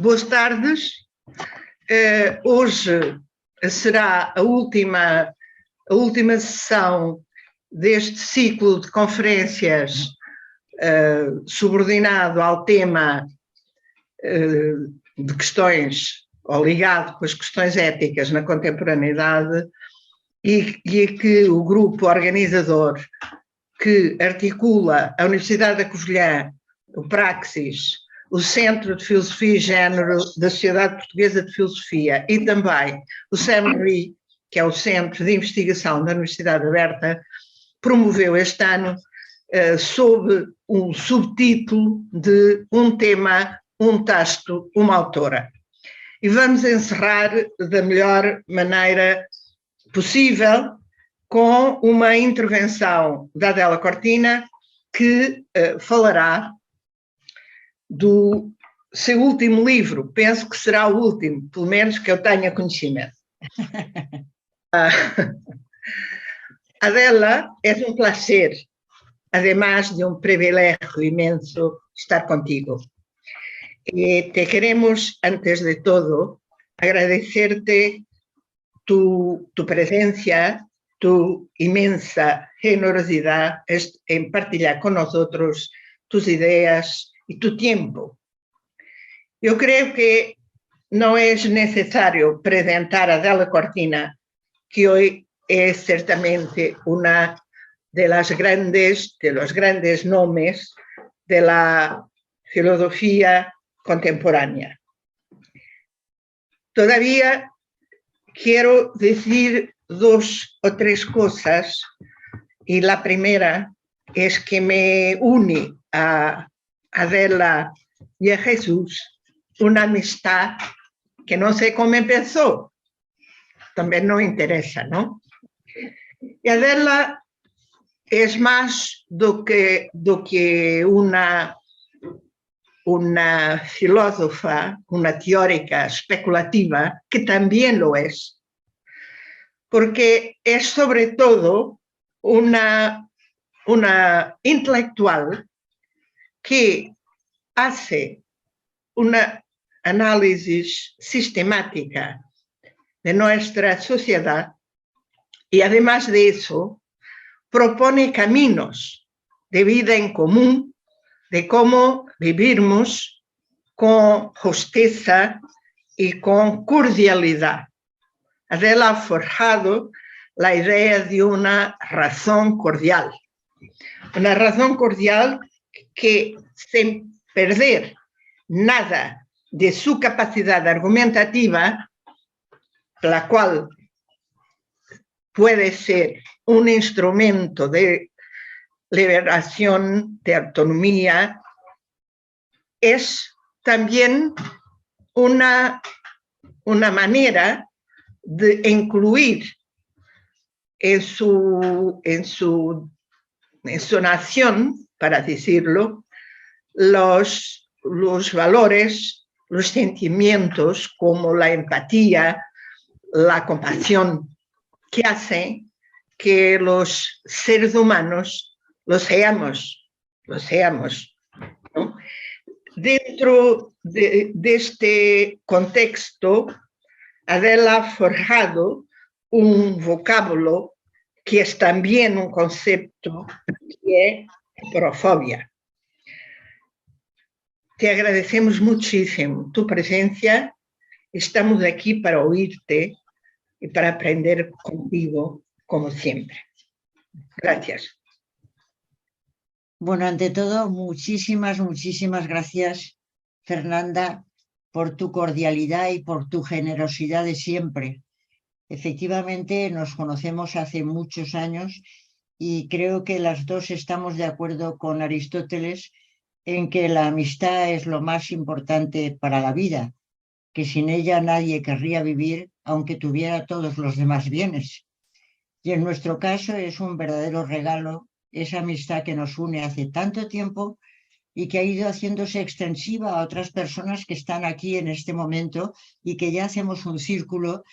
Boas tardes. Hoje será a última sessão deste ciclo de conferências subordinado ao tema de questões, ou ligado com as questões éticas na contemporaneidade, e que o grupo organizador que articula a Universidade da Covilhã, o Praxis, o Centro de Filosofia e Género da Sociedade Portuguesa de Filosofia e também o SEMRI, que é o Centro de Investigação da Universidade Aberta, promoveu este ano sob um subtítulo de um tema, um texto, uma autora. E vamos encerrar da melhor maneira possível com uma intervenção da Adela Cortina, que falará do seu último livro. Penso que será o último, pelo menos que eu tenha conhecimento. Adela, es un placer, además de un privilegio inmenso, estar contigo. Te queremos, antes de todo, agradecerte tu presencia, tu inmensa generosidad en partilhar con nosotros tus ideas y tu tiempo. Yo creo que no es necesario presentar a Adela Cortina, que hoy es ciertamente una de los grandes nombres de la filosofía contemporánea. Todavía quiero decir dos o tres cosas, y la primera es que me une a Adela y a Jesús una amistad que no sé cómo empezó, también no interesa, ¿no? Y Adela es más do que una filósofa, una teórica especulativa, que también lo es, porque es sobre todo una intelectual que hace una análisis sistemática de nuestra sociedad y además de eso propone caminos de vida en común, de cómo vivirmos con justicia y con cordialidad. Adela ha forjado la idea de una razón cordial que, sin perder nada de su capacidad argumentativa, la cual puede ser un instrumento de liberación, de autonomía, es también una manera de incluir en su nación, para decirlo, los valores, los sentimientos como la empatía, la compasión, que hacen que los seres humanos lo seamos, ¿no? Dentro de este contexto, Adela ha forjado un vocábulo que es también un concepto, que es heterofobia. Te agradecemos muchísimo tu presencia. Estamos aquí para oírte y para aprender contigo, como siempre. Gracias. Bueno, ante todo, muchísimas gracias, Fernanda, por tu cordialidad y por tu generosidad de siempre. Efectivamente, nos conocemos hace muchos años y creo que las dos estamos de acuerdo con Aristóteles en que la amistad es lo más importante para la vida, que sin ella nadie querría vivir, aunque tuviera todos los demás bienes. Y en nuestro caso es un verdadero regalo esa amistad que nos une hace tanto tiempo y que ha ido haciéndose extensiva a otras personas que están aquí en este momento y que ya hacemos un círculo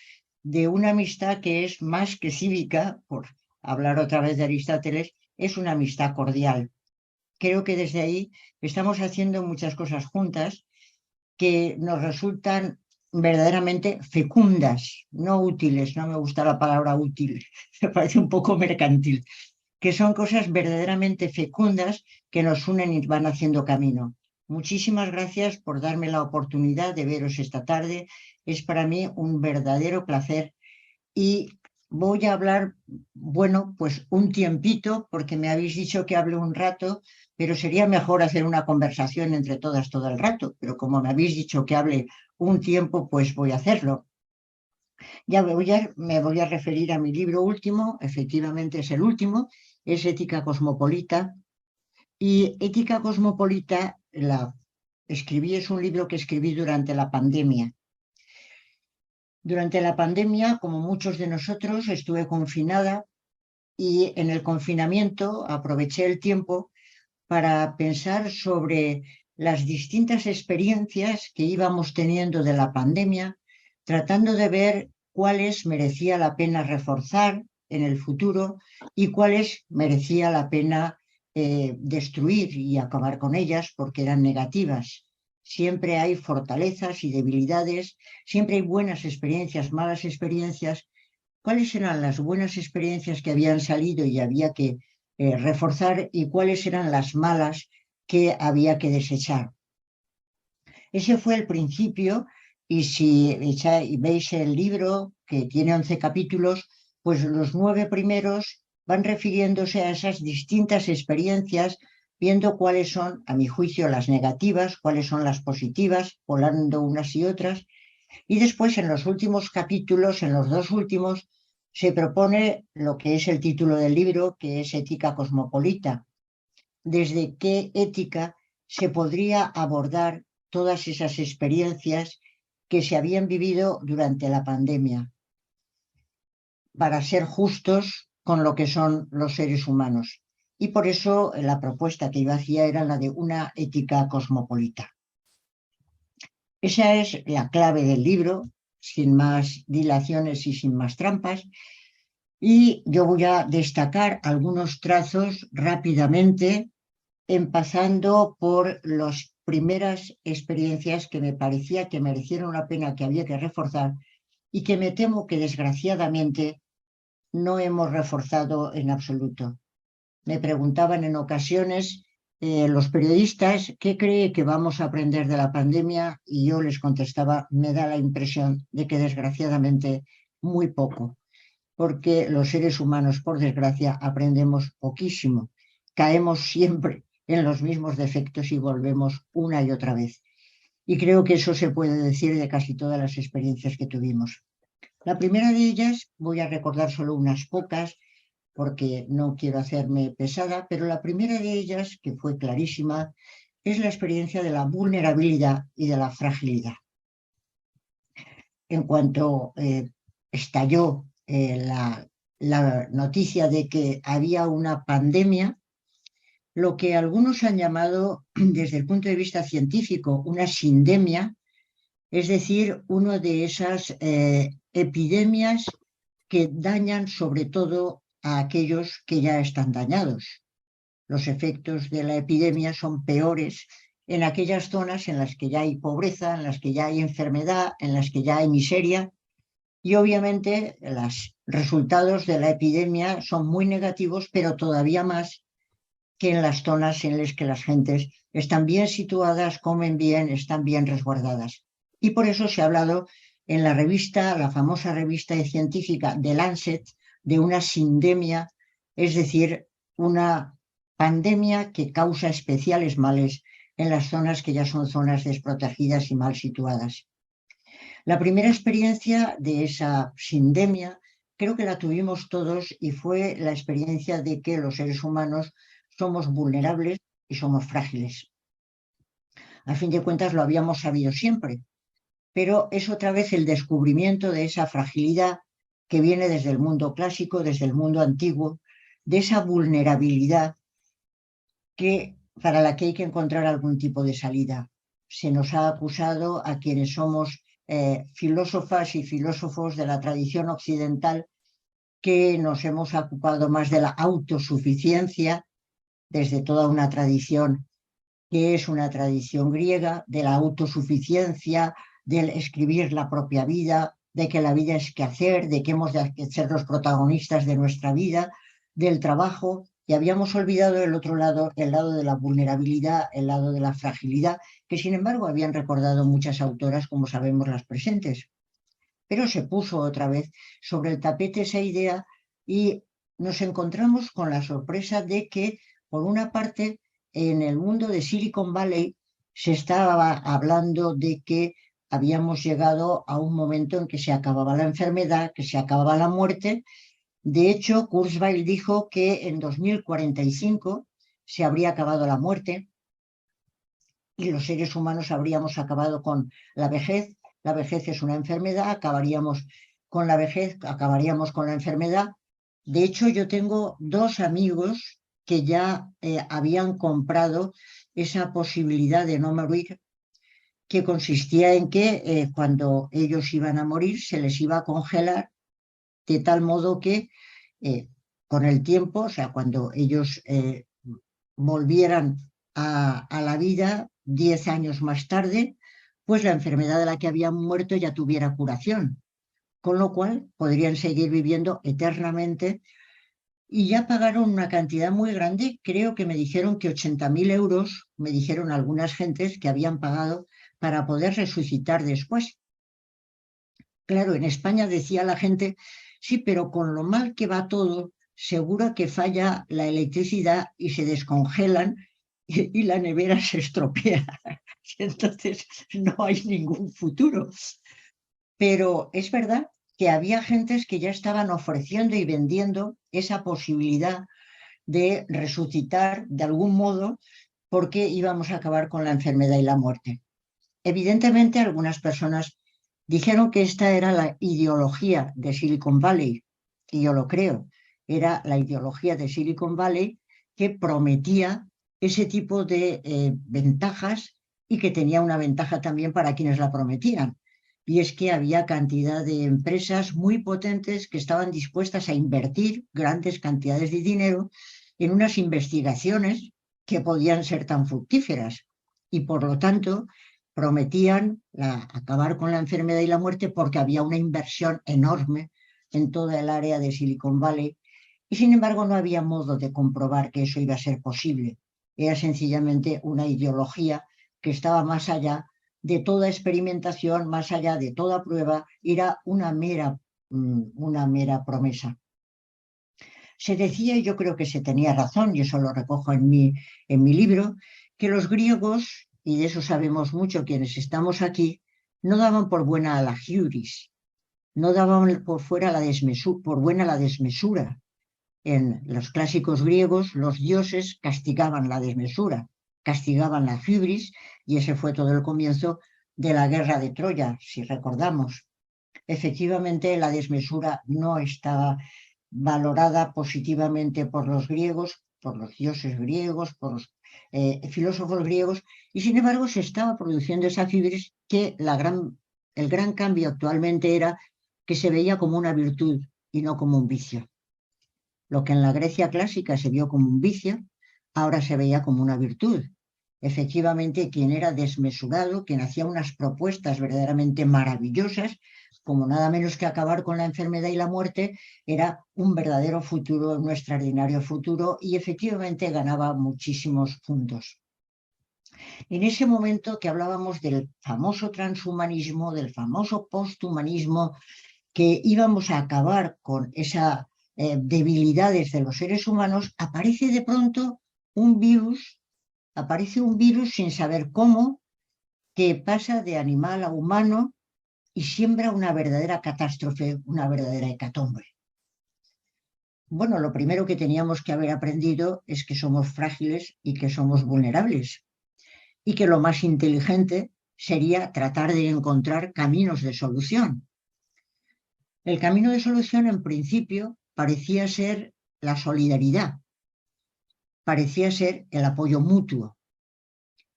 de una amistad que es más que cívica, por hablar otra vez de Aristóteles, es una amistad cordial. Creo que desde ahí estamos haciendo muchas cosas juntas que nos resultan verdaderamente fecundas, no útiles, no me gusta la palabra útil, me parece un poco mercantil, que son cosas verdaderamente fecundas que nos unen y van haciendo camino. Muchísimas gracias por darme la oportunidad de veros esta tarde. Es para mí un verdadero placer y voy a hablar, bueno, pues un tiempito, porque me habéis dicho que hable un rato, pero sería mejor hacer una conversación entre todas todo el rato, pero como me habéis dicho que hable un tiempo, pues voy a hacerlo. Ya me voy a referir a mi libro último, efectivamente es el último, es Ética Cosmopolita. Y Ética Cosmopolita es un libro que escribí durante la pandemia. Durante la pandemia, como muchos de nosotros, estuve confinada y en el confinamiento aproveché el tiempo para pensar sobre las distintas experiencias que íbamos teniendo de la pandemia, tratando de ver cuáles merecía la pena reforzar en el futuro y cuáles merecía la pena destruir y acabar con ellas porque eran negativas. Siempre hay fortalezas y debilidades, siempre hay buenas experiencias, malas experiencias. ¿Cuáles eran las buenas experiencias que habían salido y había que reforzar y cuáles eran las malas que había que desechar? Ese fue el principio y si veis el libro, que tiene 11 capítulos, pues los 9 primeros van refiriéndose a esas distintas experiencias, viendo cuáles son, a mi juicio, las negativas, cuáles son las positivas, volando unas y otras. Y después, en los últimos capítulos, en los 2 últimos, se propone lo que es el título del libro, que es Ética Cosmopolita. ¿Desde qué ética se podría abordar todas esas experiencias que se habían vivido durante la pandemia para ser justos con lo que son los seres humanos? Y por eso la propuesta que yo hacía era la de una ética cosmopolita. Esa es la clave del libro, sin más dilaciones y sin más trampas. Y yo voy a destacar algunos trazos rápidamente, empezando por las primeras experiencias que me parecía que merecieron la pena, que había que reforzar y que me temo que desgraciadamente no hemos reforzado en absoluto. Me preguntaban en ocasiones los periodistas qué cree que vamos a aprender de la pandemia y yo les contestaba, me da la impresión de que desgraciadamente muy poco, porque los seres humanos, por desgracia, aprendemos poquísimo. Caemos siempre en los mismos defectos y volvemos una y otra vez. Y creo que eso se puede decir de casi todas las experiencias que tuvimos. La primera de ellas, voy a recordar solo unas pocas, porque no quiero hacerme pesada, pero la primera de ellas, que fue clarísima, es la experiencia de la vulnerabilidad y de la fragilidad. En cuanto estalló la noticia de que había una pandemia, lo que algunos han llamado desde el punto de vista científico una sindemia, es decir, una de esas epidemias que dañan sobre todo a aquellos que ya están dañados. Los efectos de la epidemia son peores en aquellas zonas en las que ya hay pobreza, en las que ya hay enfermedad, en las que ya hay miseria. Y obviamente los resultados de la epidemia son muy negativos, pero todavía más que en las zonas en las que las gentes están bien situadas, comen bien, están bien resguardadas. Y por eso se ha hablado en la revista, la famosa revista científica The Lancet, de una sindemia, es decir, una pandemia que causa especiales males en las zonas que ya son zonas desprotegidas y mal situadas. La primera experiencia de esa sindemia creo que la tuvimos todos y fue la experiencia de que los seres humanos somos vulnerables y somos frágiles. A fin de cuentas lo habíamos sabido siempre, pero es otra vez el descubrimiento de esa fragilidad que viene desde el mundo clásico, desde el mundo antiguo, de esa vulnerabilidad para la que hay que encontrar algún tipo de salida. Se nos ha acusado a quienes somos filósofas y filósofos de la tradición occidental que nos hemos ocupado más de la autosuficiencia desde toda una tradición que es una tradición griega, de la autosuficiencia, del escribir la propia vida, de que la vida es que hacer, de que hemos de ser los protagonistas de nuestra vida, del trabajo, y habíamos olvidado el otro lado, el lado de la vulnerabilidad, el lado de la fragilidad, que sin embargo habían recordado muchas autoras, como sabemos las presentes. Pero se puso otra vez sobre el tapete esa idea y nos encontramos con la sorpresa de que, por una parte, en el mundo de Silicon Valley se estaba hablando de que habíamos llegado a un momento en que se acababa la enfermedad, que se acababa la muerte. De hecho, Kurzweil dijo que en 2045 se habría acabado la muerte y los seres humanos habríamos acabado con la vejez. La vejez es una enfermedad, acabaríamos con la vejez, acabaríamos con la enfermedad. De hecho, yo tengo 2 amigos que ya habían comprado esa posibilidad de no morir, que consistía en que cuando ellos iban a morir se les iba a congelar de tal modo que con el tiempo, o sea, cuando ellos volvieran a la vida 10 años más tarde, pues la enfermedad de la que habían muerto ya tuviera curación, con lo cual podrían seguir viviendo eternamente. Y ya pagaron una cantidad muy grande, creo que me dijeron que 80.000 euros, me dijeron algunas gentes que habían pagado para poder resucitar después. Claro, en España decía la gente, sí, pero con lo mal que va todo, seguro que falla la electricidad y se descongelan y la nevera se estropea. Entonces no hay ningún futuro. Pero es verdad que había gentes que ya estaban ofreciendo y vendiendo esa posibilidad de resucitar de algún modo porque íbamos a acabar con la enfermedad y la muerte. Evidentemente, algunas personas dijeron que esta era la ideología de Silicon Valley, y yo lo creo. Era la ideología de Silicon Valley que prometía ese tipo de ventajas y que tenía una ventaja también para quienes la prometían. Y es que había cantidad de empresas muy potentes que estaban dispuestas a invertir grandes cantidades de dinero en unas investigaciones que podían ser tan fructíferas. Y por lo tanto, prometían acabar con la enfermedad y la muerte porque había una inversión enorme en toda el área de Silicon Valley y sin embargo no había modo de comprobar que eso iba a ser posible. Era sencillamente una ideología que estaba más allá de toda experimentación, más allá de toda prueba, era una mera promesa. Se decía, y yo creo que se tenía razón, y eso lo recojo en mi libro, que los griegos, y de eso sabemos mucho quienes estamos aquí, no daban por buena a la hubris, no daban por buena la desmesura. En los clásicos griegos, los dioses castigaban la desmesura, castigaban la hubris, y ese fue todo el comienzo de la guerra de Troya, si recordamos. Efectivamente, la desmesura no estaba valorada positivamente por los griegos, por los dioses griegos, por los filósofos griegos, y sin embargo se estaba produciendo esa hibris que el gran cambio actualmente era que se veía como una virtud y no como un vicio. Lo que en la Grecia clásica se vio como un vicio, ahora se veía como una virtud. Efectivamente, quien era desmesurado, quien hacía unas propuestas verdaderamente maravillosas, como nada menos que acabar con la enfermedad y la muerte, era un verdadero futuro, un extraordinario futuro, y efectivamente ganaba muchísimos puntos. En ese momento que hablábamos del famoso transhumanismo, del famoso posthumanismo, que íbamos a acabar con esas debilidades de los seres humanos, aparece de pronto un virus sin saber cómo, que pasa de animal a humano y siembra una verdadera catástrofe, una verdadera hecatombe. Bueno, lo primero que teníamos que haber aprendido es que somos frágiles y que somos vulnerables y que lo más inteligente sería tratar de encontrar caminos de solución. El camino de solución, en principio, parecía ser la solidaridad, parecía ser el apoyo mutuo.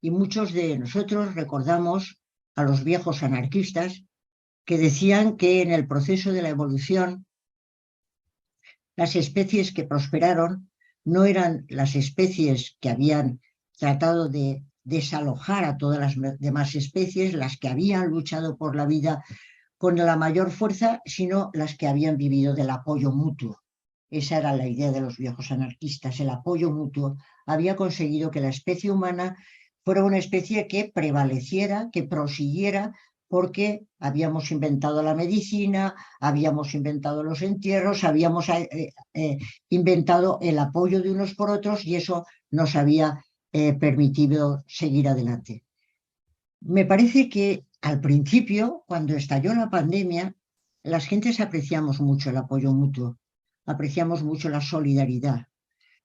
Y muchos de nosotros recordamos a los viejos anarquistas que decían que en el proceso de la evolución las especies que prosperaron no eran las especies que habían tratado de desalojar a todas las demás especies, las que habían luchado por la vida con la mayor fuerza, sino las que habían vivido del apoyo mutuo. Esa era la idea de los viejos anarquistas, el apoyo mutuo. Había conseguido que la especie humana fuera una especie que prevaleciera, que prosiguiera, porque habíamos inventado la medicina, habíamos inventado los entierros, habíamos inventado el apoyo de unos por otros y eso nos había permitido seguir adelante. Me parece que al principio, cuando estalló la pandemia, las gentes apreciamos mucho el apoyo mutuo, apreciamos mucho la solidaridad.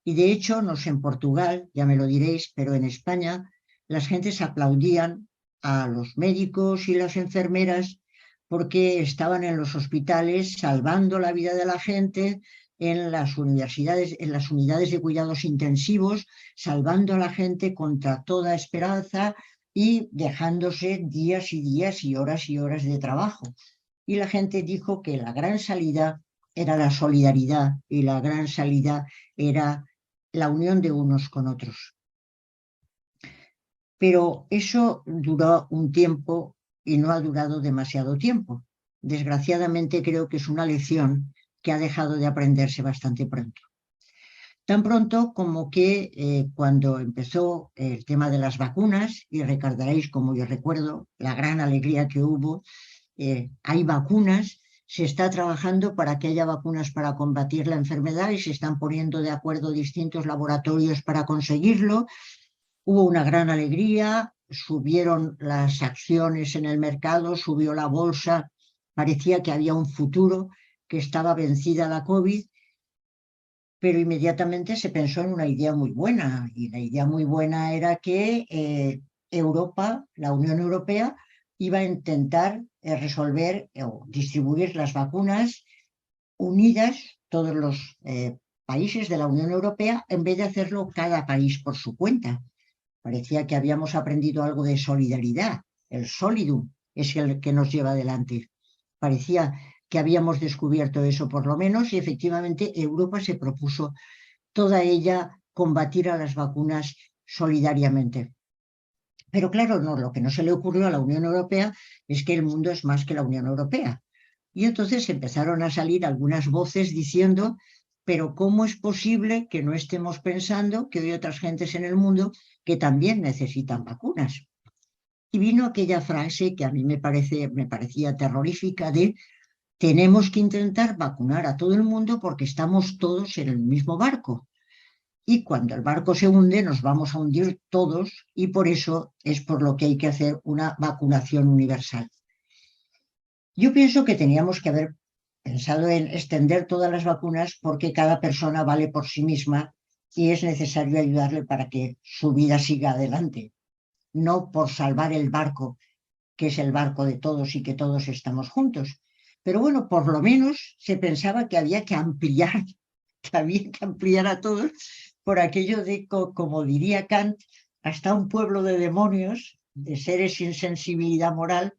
Y de hecho, no sé en Portugal, ya me lo diréis, pero en España las gentes aplaudían a los médicos y las enfermeras porque estaban en los hospitales salvando la vida de la gente, en las universidades, en las unidades de cuidados intensivos, salvando a la gente contra toda esperanza y dejándose días y días y horas de trabajo. Y la gente dijo que la gran salida era la solidaridad y la gran salida era la unión de unos con otros. Pero eso duró un tiempo y no ha durado demasiado tiempo. Desgraciadamente creo que es una lección que ha dejado de aprenderse bastante pronto. Tan pronto como que cuando empezó el tema de las vacunas, y recordaréis, como yo recuerdo, la gran alegría que hubo, hay vacunas, se está trabajando para que haya vacunas para combatir la enfermedad y se están poniendo de acuerdo distintos laboratorios para conseguirlo. Hubo una gran alegría, subieron las acciones en el mercado, subió la bolsa, parecía que había un futuro, que estaba vencida la COVID, pero inmediatamente se pensó en una idea muy buena, y la idea muy buena era que Europa, la Unión Europea, iba a intentar resolver o distribuir las vacunas unidas, todos los países de la Unión Europea, en vez de hacerlo cada país por su cuenta. Parecía que habíamos aprendido algo de solidaridad. El solidum es el que nos lleva adelante. Parecía que habíamos descubierto eso por lo menos y efectivamente Europa se propuso toda ella combatir a las vacunas solidariamente. Pero claro, no, lo que no se le ocurrió a la Unión Europea es que el mundo es más que la Unión Europea. Y entonces empezaron a salir algunas voces diciendo, pero ¿cómo es posible que no estemos pensando que hay otras gentes en el mundo que también necesitan vacunas? Y vino aquella frase que a mí me parecía terrorífica de tenemos que intentar vacunar a todo el mundo porque estamos todos en el mismo barco. Y cuando el barco se hunde nos vamos a hundir todos y por eso es por lo que hay que hacer una vacunación universal. Yo pienso que teníamos que haber pensado en extender todas las vacunas porque cada persona vale por sí misma y es necesario ayudarle para que su vida siga adelante, no por salvar el barco, que es el barco de todos y que todos estamos juntos. Pero bueno, por lo menos se pensaba que había que ampliar a todos por aquello de, como diría Kant, hasta un pueblo de demonios, de seres sin sensibilidad moral,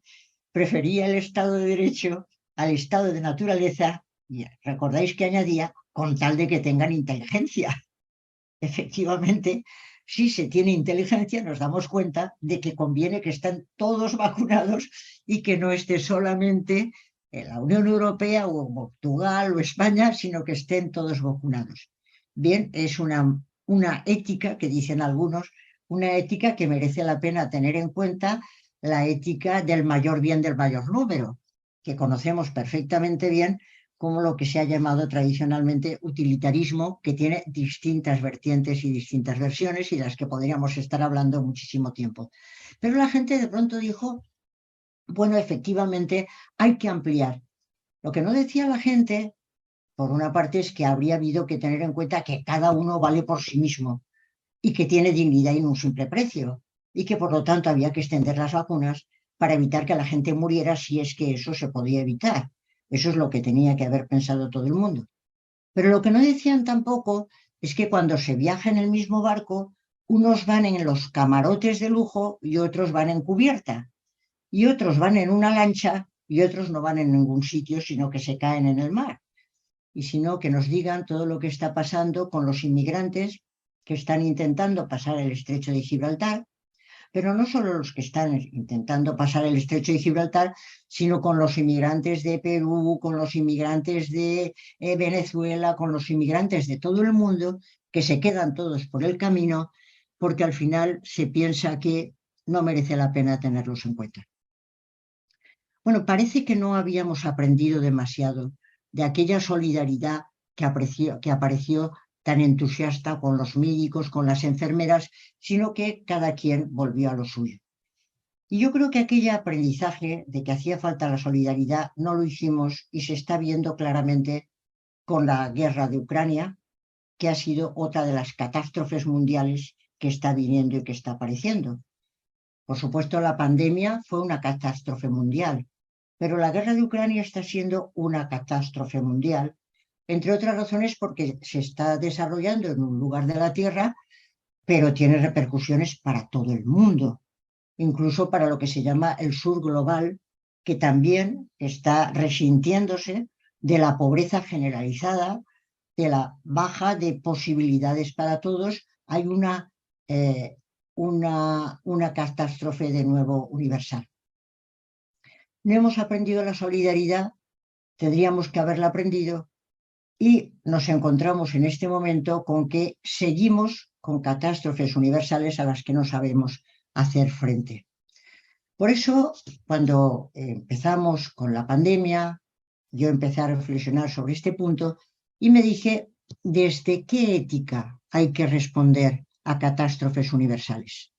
prefería el Estado de Derecho al Estado de naturaleza, y recordáis que añadía, con tal de que tengan inteligencia. Efectivamente, si se tiene inteligencia, nos damos cuenta de que conviene que estén todos vacunados y que no esté solamente en la Unión Europea o Portugal o España, sino que estén todos vacunados. Bien, es una ética que dicen algunos, una ética que merece la pena tener en cuenta, la ética del mayor bien del mayor número, que conocemos perfectamente bien como lo que se ha llamado tradicionalmente utilitarismo, que tiene distintas vertientes y distintas versiones y de las que podríamos estar hablando muchísimo tiempo. Pero la gente de pronto dijo, bueno, efectivamente hay que ampliar. Lo que no decía la gente, por una parte, es que habría habido que tener en cuenta que cada uno vale por sí mismo y que tiene dignidad y no un simple precio, y que por lo tanto había que extender las vacunas para evitar que la gente muriera si es que eso se podía evitar. Eso es lo que tenía que haber pensado todo el mundo. Pero lo que no decían tampoco es que cuando se viaja en el mismo barco, unos van en los camarotes de lujo y otros van en cubierta. Y otros van en una lancha y otros no van en ningún sitio, sino que se caen en el mar. Y sino que nos digan todo lo que está pasando con los inmigrantes que están intentando pasar el estrecho de Gibraltar, pero no solo los que están intentando pasar el estrecho de Gibraltar, sino con los inmigrantes de Perú, con los inmigrantes de Venezuela, con los inmigrantes de todo el mundo, que se quedan todos por el camino, porque al final se piensa que no merece la pena tenerlos en cuenta. Bueno, parece que no habíamos aprendido demasiado de aquella solidaridad que apareció tan entusiasta con los médicos, con las enfermeras, sino que cada quien volvió a lo suyo. Y yo creo que aquel aprendizaje de que hacía falta la solidaridad no lo hicimos y se está viendo claramente con la guerra de Ucrania, que ha sido otra de las catástrofes mundiales que está viniendo y que está apareciendo. Por supuesto, la pandemia fue una catástrofe mundial, pero la guerra de Ucrania está siendo una catástrofe mundial, entre otras razones porque se está desarrollando en un lugar de la Tierra, pero tiene repercusiones para todo el mundo, incluso para lo que se llama el sur global, que también está resintiéndose de la pobreza generalizada, de la baja de posibilidades para todos. Hay una catástrofe de nuevo universal. No hemos aprendido la solidaridad, tendríamos que haberla aprendido, y nos encontramos en este momento con que seguimos con catástrofes universales a las que no sabemos hacer frente. Por eso, cuando empezamos con la pandemia, yo empecé a reflexionar sobre este punto y me dije, ¿desde qué ética hay que responder a catástrofes universales?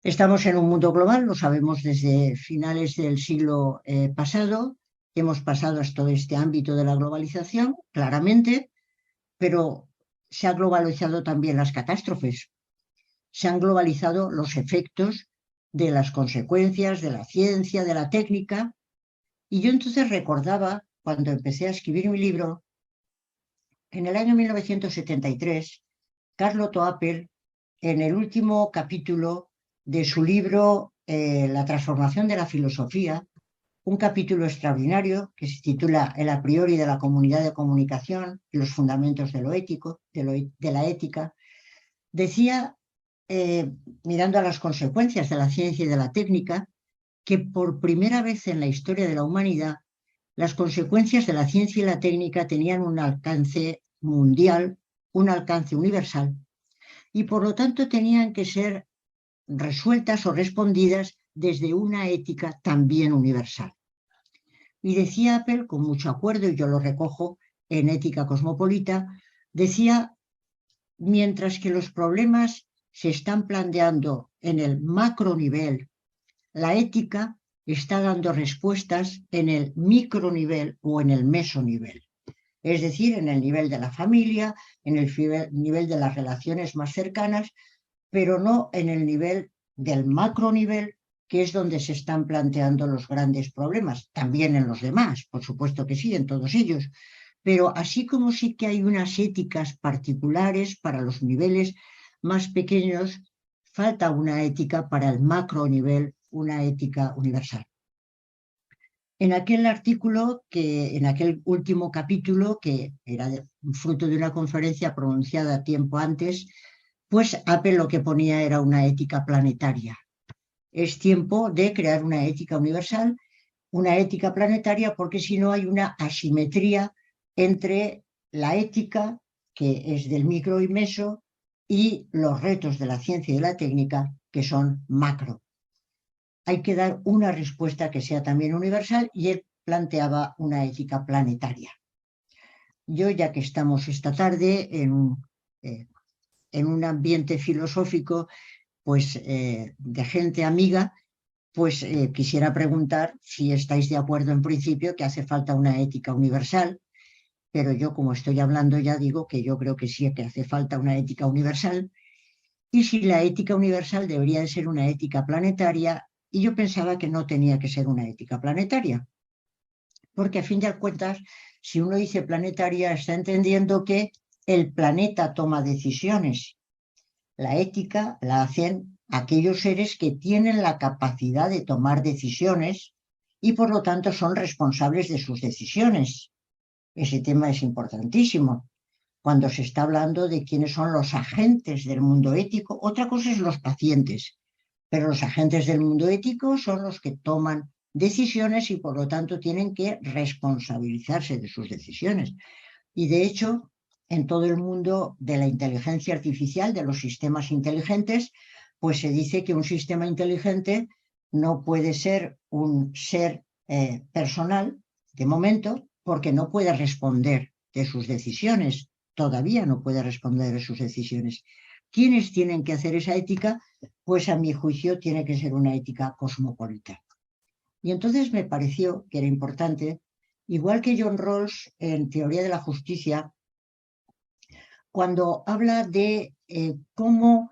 Estamos en un mundo global, lo sabemos desde finales del siglo pasado. Hemos pasado a todo este ámbito de la globalización, claramente, pero se han globalizado también las catástrofes. Se han globalizado los efectos de las consecuencias de la ciencia, de la técnica. Y yo entonces recordaba, cuando empecé a escribir mi libro, en el año 1973, Carlo Toapel, en el último capítulo de su libro La transformación de la filosofía, un capítulo extraordinario que se titula El a priori de la comunidad de comunicación y los fundamentos de lo ético, de la ética, decía, mirando a las consecuencias de la ciencia y de la técnica, que por primera vez en la historia de la humanidad las consecuencias de la ciencia y la técnica tenían un alcance mundial, un alcance universal, y por lo tanto tenían que ser resueltas o respondidas desde una ética también universal. Y decía Apple, con mucho acuerdo, y yo lo recojo en Ética Cosmopolita, decía, mientras que los problemas se están planteando en el macro nivel, la ética está dando respuestas en el micronivel o en el mesonivel. Es decir, en el nivel de la familia, en el nivel de las relaciones más cercanas, pero no en el nivel del macronivel, que es donde se están planteando los grandes problemas. También en los demás, por supuesto que sí, en todos ellos. Pero así como sí que hay unas éticas particulares para los niveles más pequeños, falta una ética para el macronivel, una ética universal. En aquel artículo, en aquel último capítulo, que era fruto de una conferencia pronunciada tiempo antes, pues Apple lo que ponía era una ética planetaria. Es tiempo de crear una ética universal, una ética planetaria, porque si no hay una asimetría entre la ética, que es del micro y meso, y los retos de la ciencia y de la técnica, que son macro. Hay que dar una respuesta que sea también universal, y él planteaba una ética planetaria. Yo, ya que estamos esta tarde en un ambiente filosófico, pues de gente amiga, pues quisiera preguntar si estáis de acuerdo en principio que hace falta una ética universal, pero yo, como estoy hablando, ya digo que yo creo que sí, que hace falta una ética universal, y si la ética universal debería de ser una ética planetaria, y yo pensaba que no tenía que ser una ética planetaria, porque a fin de cuentas, si uno dice planetaria, está entendiendo que el planeta toma decisiones. La ética la hacen aquellos seres que tienen la capacidad de tomar decisiones y por lo tanto son responsables de sus decisiones. Ese tema es importantísimo. Cuando se está hablando de quiénes son los agentes del mundo ético, otra cosa es los pacientes. pero los agentes del mundo ético son los que toman decisiones y por lo tanto tienen que responsabilizarse de sus decisiones. Y de hecho, en todo el mundo de la inteligencia artificial, de los sistemas inteligentes, pues se dice que un sistema inteligente no puede ser un ser personal, de momento, porque no puede responder de sus decisiones. Todavía no puede responder de sus decisiones. ¿Quiénes tienen que hacer esa ética? Pues a mi juicio tiene que ser una ética cosmopolita. Y entonces me pareció que era importante, igual que John Rawls en Teoría de la Justicia, cuando habla de cómo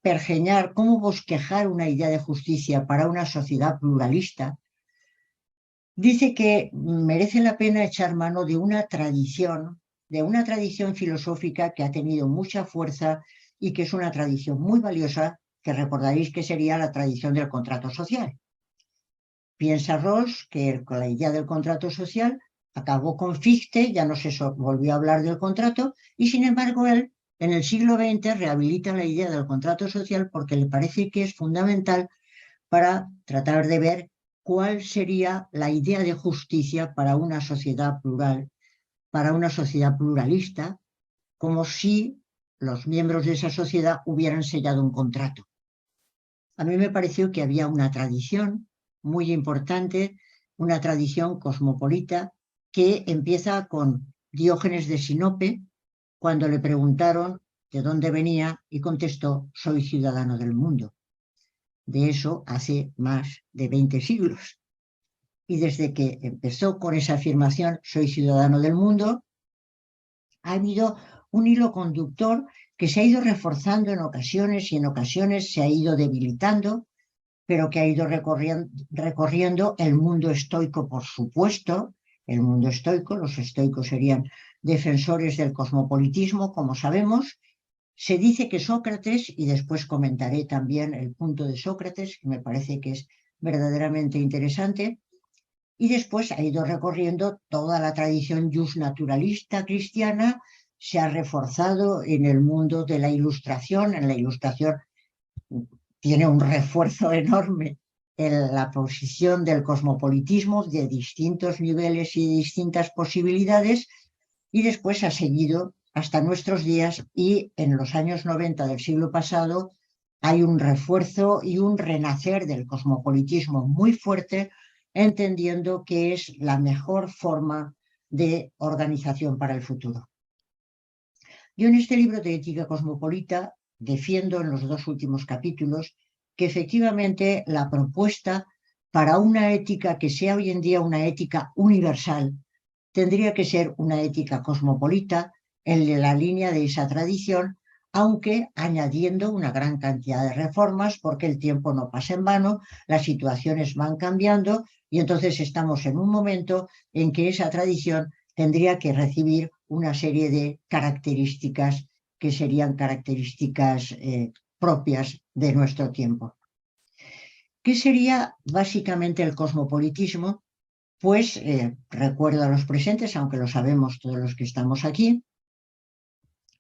pergeñar, cómo bosquejar una idea de justicia para una sociedad pluralista, dice que merece la pena echar mano de una tradición filosófica que ha tenido mucha fuerza y que es una tradición muy valiosa, que recordaréis que sería la tradición del contrato social. Piensa Rawls que con la idea del contrato social acabó con Fichte, ya no se volvió a hablar del contrato, y sin embargo él en el siglo XX rehabilita la idea del contrato social porque le parece que es fundamental para tratar de ver cuál sería la idea de justicia para una sociedad plural, para una sociedad pluralista, como si los miembros de esa sociedad hubieran sellado un contrato. A mí me pareció que había una tradición muy importante, una tradición cosmopolita, que empieza con Diógenes de Sinope, cuando le preguntaron de dónde venía y contestó: soy ciudadano del mundo. De eso hace más de 20 siglos. Y desde que empezó con esa afirmación, soy ciudadano del mundo, ha habido un hilo conductor que se ha ido reforzando en ocasiones y en ocasiones se ha ido debilitando, pero que ha ido recorriendo el mundo estoico, por supuesto. El mundo estoico, los estoicos serían defensores del cosmopolitismo, como sabemos. Se dice que Sócrates, y después comentaré también el punto de Sócrates, que me parece que es verdaderamente interesante, y después ha ido recorriendo toda la tradición justnaturalista cristiana, se ha reforzado en el mundo de la Ilustración. En la Ilustración tiene un refuerzo enorme en la posición del cosmopolitismo de distintos niveles y distintas posibilidades, y después ha seguido hasta nuestros días, y en los años 90 del siglo pasado hay un refuerzo y un renacer del cosmopolitismo muy fuerte, entendiendo que es la mejor forma de organización para el futuro. Yo en este libro de Ética Cosmopolita defiendo en los 2 últimos capítulos que efectivamente la propuesta para una ética que sea hoy en día una ética universal tendría que ser una ética cosmopolita en la línea de esa tradición, aunque añadiendo una gran cantidad de reformas, porque el tiempo no pasa en vano, las situaciones van cambiando y entonces estamos en un momento en que esa tradición tendría que recibir una serie de características que serían características propias de nuestro tiempo. ¿Qué sería básicamente el cosmopolitismo? Pues recuerdo a los presentes, aunque lo sabemos todos los que estamos aquí,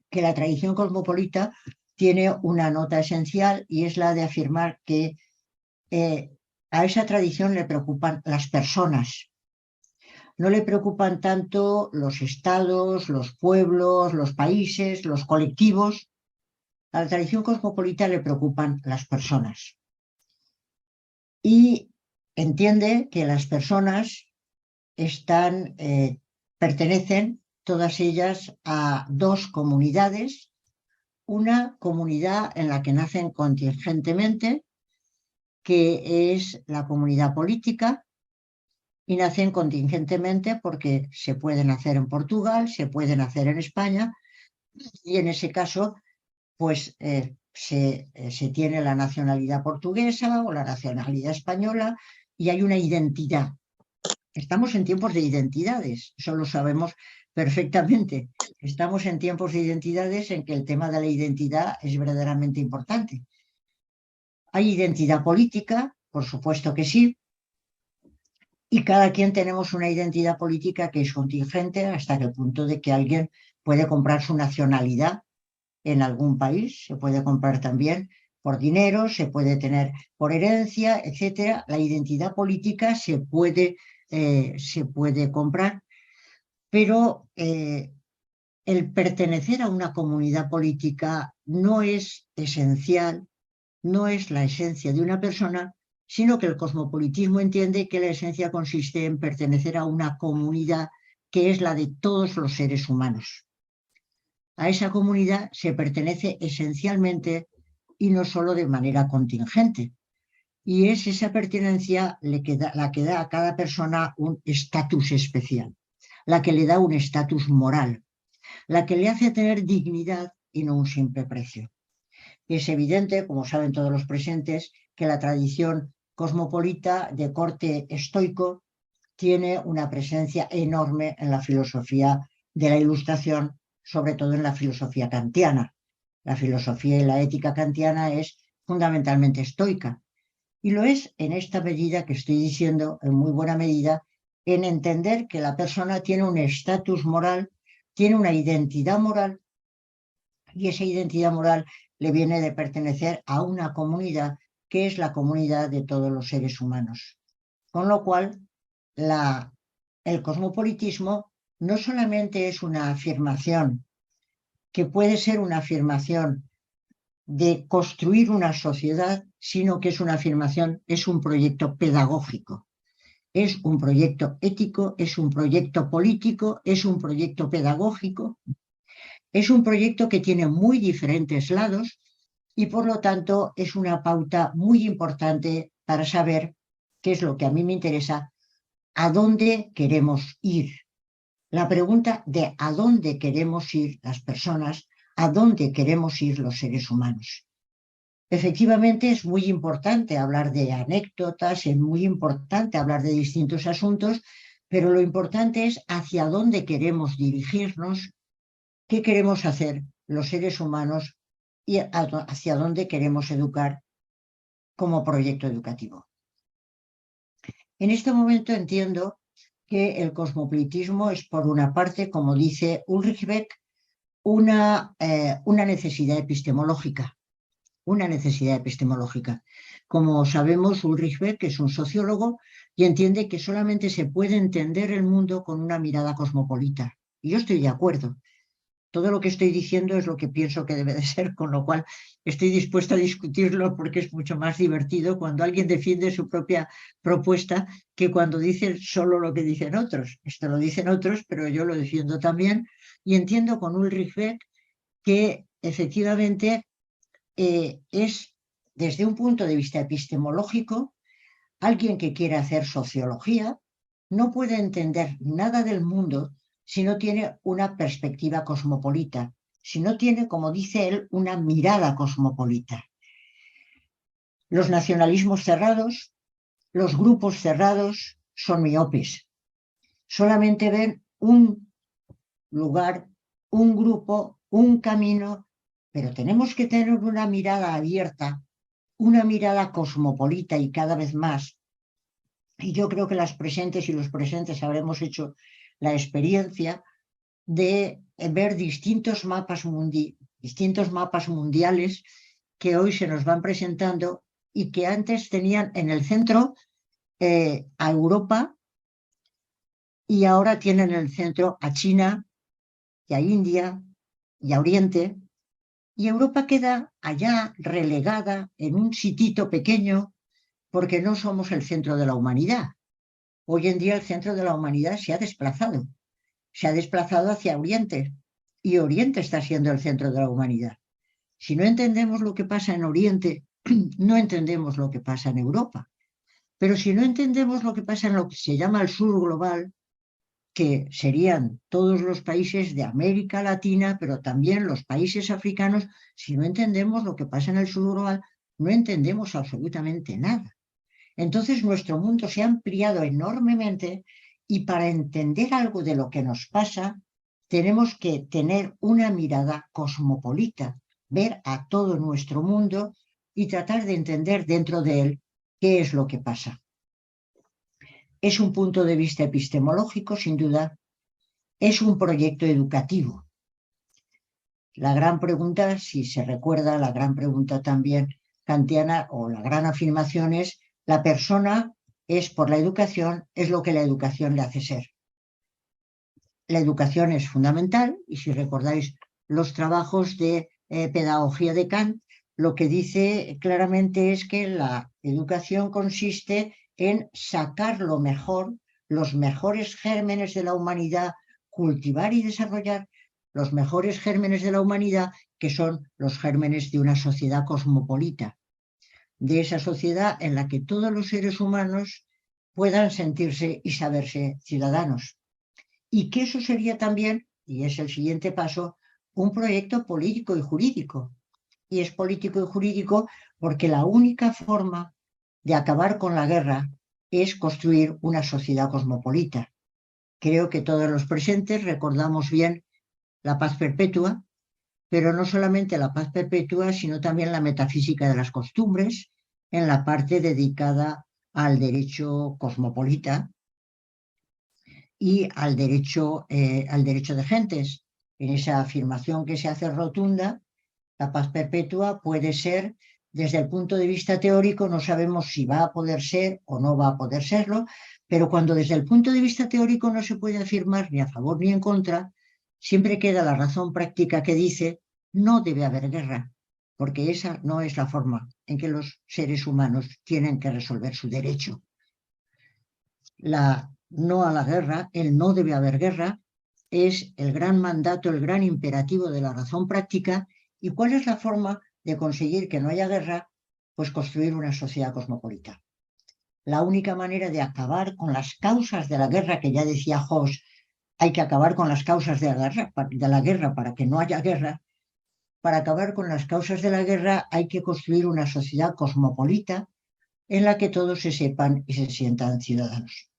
que la tradición cosmopolita tiene una nota esencial y es la de afirmar que a esa tradición le preocupan las personas. No le preocupan tanto los estados, los pueblos, los países, los colectivos. A la tradición cosmopolita le preocupan las personas. Y entiende que las personas pertenecen todas ellas a 2 comunidades: una comunidad en la que nacen contingentemente, que es la comunidad política, y nacen contingentemente porque se pueden hacer en Portugal, se pueden hacer en España, y en ese caso pues se tiene la nacionalidad portuguesa o la nacionalidad española y hay una identidad. Estamos en tiempos de identidades, eso lo sabemos perfectamente. Estamos en tiempos de identidades en que el tema de la identidad es verdaderamente importante. Hay identidad política, por supuesto que sí, y cada quien tenemos una identidad política que es contingente hasta el punto de que alguien puede comprar su nacionalidad en algún país, se puede comprar también por dinero, se puede tener por herencia, etcétera. La identidad política se puede comprar, pero el pertenecer a una comunidad política no es esencial, no es la esencia de una persona, sino que el cosmopolitismo entiende que la esencia consiste en pertenecer a una comunidad que es la de todos los seres humanos. A esa comunidad se pertenece esencialmente y no solo de manera contingente. Y es esa pertenencia la que da a cada persona un estatus especial, la que le da un estatus moral, la que le hace tener dignidad y no un simple precio. Es evidente, como saben todos los presentes, que la tradición cosmopolita de corte estoico tiene una presencia enorme en la filosofía de la Ilustración, sobre todo en la filosofía kantiana. La filosofía y la ética kantiana es fundamentalmente estoica. Y lo es en esta medida que estoy diciendo, en muy buena medida, en entender que la persona tiene un estatus moral, tiene una identidad moral, y esa identidad moral le viene de pertenecer a una comunidad que es la comunidad de todos los seres humanos. Con lo cual, el cosmopolitismo no solamente es una afirmación, que puede ser una afirmación de construir una sociedad, sino que es una afirmación, es un proyecto pedagógico, es un proyecto ético, es un proyecto político, es un proyecto pedagógico, es un proyecto que tiene muy diferentes lados y por lo tanto es una pauta muy importante para saber qué es lo que a mí me interesa, a dónde queremos ir. La pregunta de a dónde queremos ir las personas, a dónde queremos ir los seres humanos. Efectivamente, es muy importante hablar de anécdotas, es muy importante hablar de distintos asuntos, pero lo importante es hacia dónde queremos dirigirnos, qué queremos hacer los seres humanos y hacia dónde queremos educar como proyecto educativo. En este momento entiendo que el cosmopolitismo es, por una parte, como dice Ulrich Beck, una necesidad epistemológica. Una necesidad epistemológica. Como sabemos, Ulrich Beck es un sociólogo y entiende que solamente se puede entender el mundo con una mirada cosmopolita. Y yo estoy de acuerdo. Todo lo que estoy diciendo es lo que pienso que debe de ser, con lo cual estoy dispuesta a discutirlo porque es mucho más divertido cuando alguien defiende su propia propuesta que cuando dice solo lo que dicen otros. Esto lo dicen otros, pero yo lo defiendo también y entiendo con Ulrich Beck que efectivamente es, desde un punto de vista epistemológico, alguien que quiere hacer sociología no puede entender nada del mundo si no tiene una perspectiva cosmopolita, si no tiene, como dice él, una mirada cosmopolita. Los nacionalismos cerrados, los grupos cerrados son miopes. Solamente ven un lugar, un grupo, un camino, pero tenemos que tener una mirada abierta, una mirada cosmopolita y cada vez más. Y yo creo que las presentes y los presentes habremos hecho la experiencia de ver distintos mapas mundiales que hoy se nos van presentando y que antes tenían en el centro a Europa y ahora tienen en el centro a China y a India y a Oriente. Y Europa queda allá relegada en un sitito pequeño porque no somos el centro de la humanidad. Hoy en día el centro de la humanidad se ha desplazado hacia Oriente y Oriente está siendo el centro de la humanidad. Si no entendemos lo que pasa en Oriente, no entendemos lo que pasa en Europa. Pero si no entendemos lo que pasa en lo que se llama el sur global, que serían todos los países de América Latina, pero también los países africanos, si no entendemos lo que pasa en el sur global, no entendemos absolutamente nada. Entonces nuestro mundo se ha ampliado enormemente y para entender algo de lo que nos pasa, tenemos que tener una mirada cosmopolita, ver a todo nuestro mundo y tratar de entender dentro de él qué es lo que pasa. Es un punto de vista epistemológico, sin duda, es un proyecto educativo. La gran pregunta, si se recuerda, la gran pregunta también kantiana, o la gran afirmación es: la persona es por la educación, es lo que la educación le hace ser. La educación es fundamental, y si recordáis los trabajos de pedagogía de Kant, lo que dice claramente es que la educación consiste en sacar lo mejor, los mejores gérmenes de la humanidad, cultivar y desarrollar los mejores gérmenes de la humanidad, que son los gérmenes de una sociedad cosmopolita, de esa sociedad en la que todos los seres humanos puedan sentirse y saberse ciudadanos. Y que eso sería también, y es el siguiente paso, un proyecto político y jurídico. Y es político y jurídico porque la única forma de acabar con la guerra es construir una sociedad cosmopolita. Creo que todos los presentes recordamos bien la paz perpetua, pero no solamente la paz perpetua, sino también la metafísica de las costumbres, en la parte dedicada al derecho cosmopolita y al derecho de gentes. En esa afirmación que se hace rotunda, la paz perpetua puede ser, desde el punto de vista teórico, no sabemos si va a poder ser o no va a poder serlo, pero cuando desde el punto de vista teórico no se puede afirmar ni a favor ni en contra, siempre queda la razón práctica que dice: no debe haber guerra, porque esa no es la forma en que los seres humanos tienen que resolver su derecho. La no a la guerra, el no debe haber guerra, es el gran mandato, el gran imperativo de la razón práctica. ¿Y cuál es la forma de conseguir que no haya guerra? Pues construir una sociedad cosmopolita. La única manera de acabar con las causas de la guerra, que ya decía Hobbes, hay que acabar con las causas de la guerra para que no haya guerra. Para acabar con las causas de la guerra hay que construir una sociedad cosmopolita en la que todos se sepan y se sientan ciudadanos.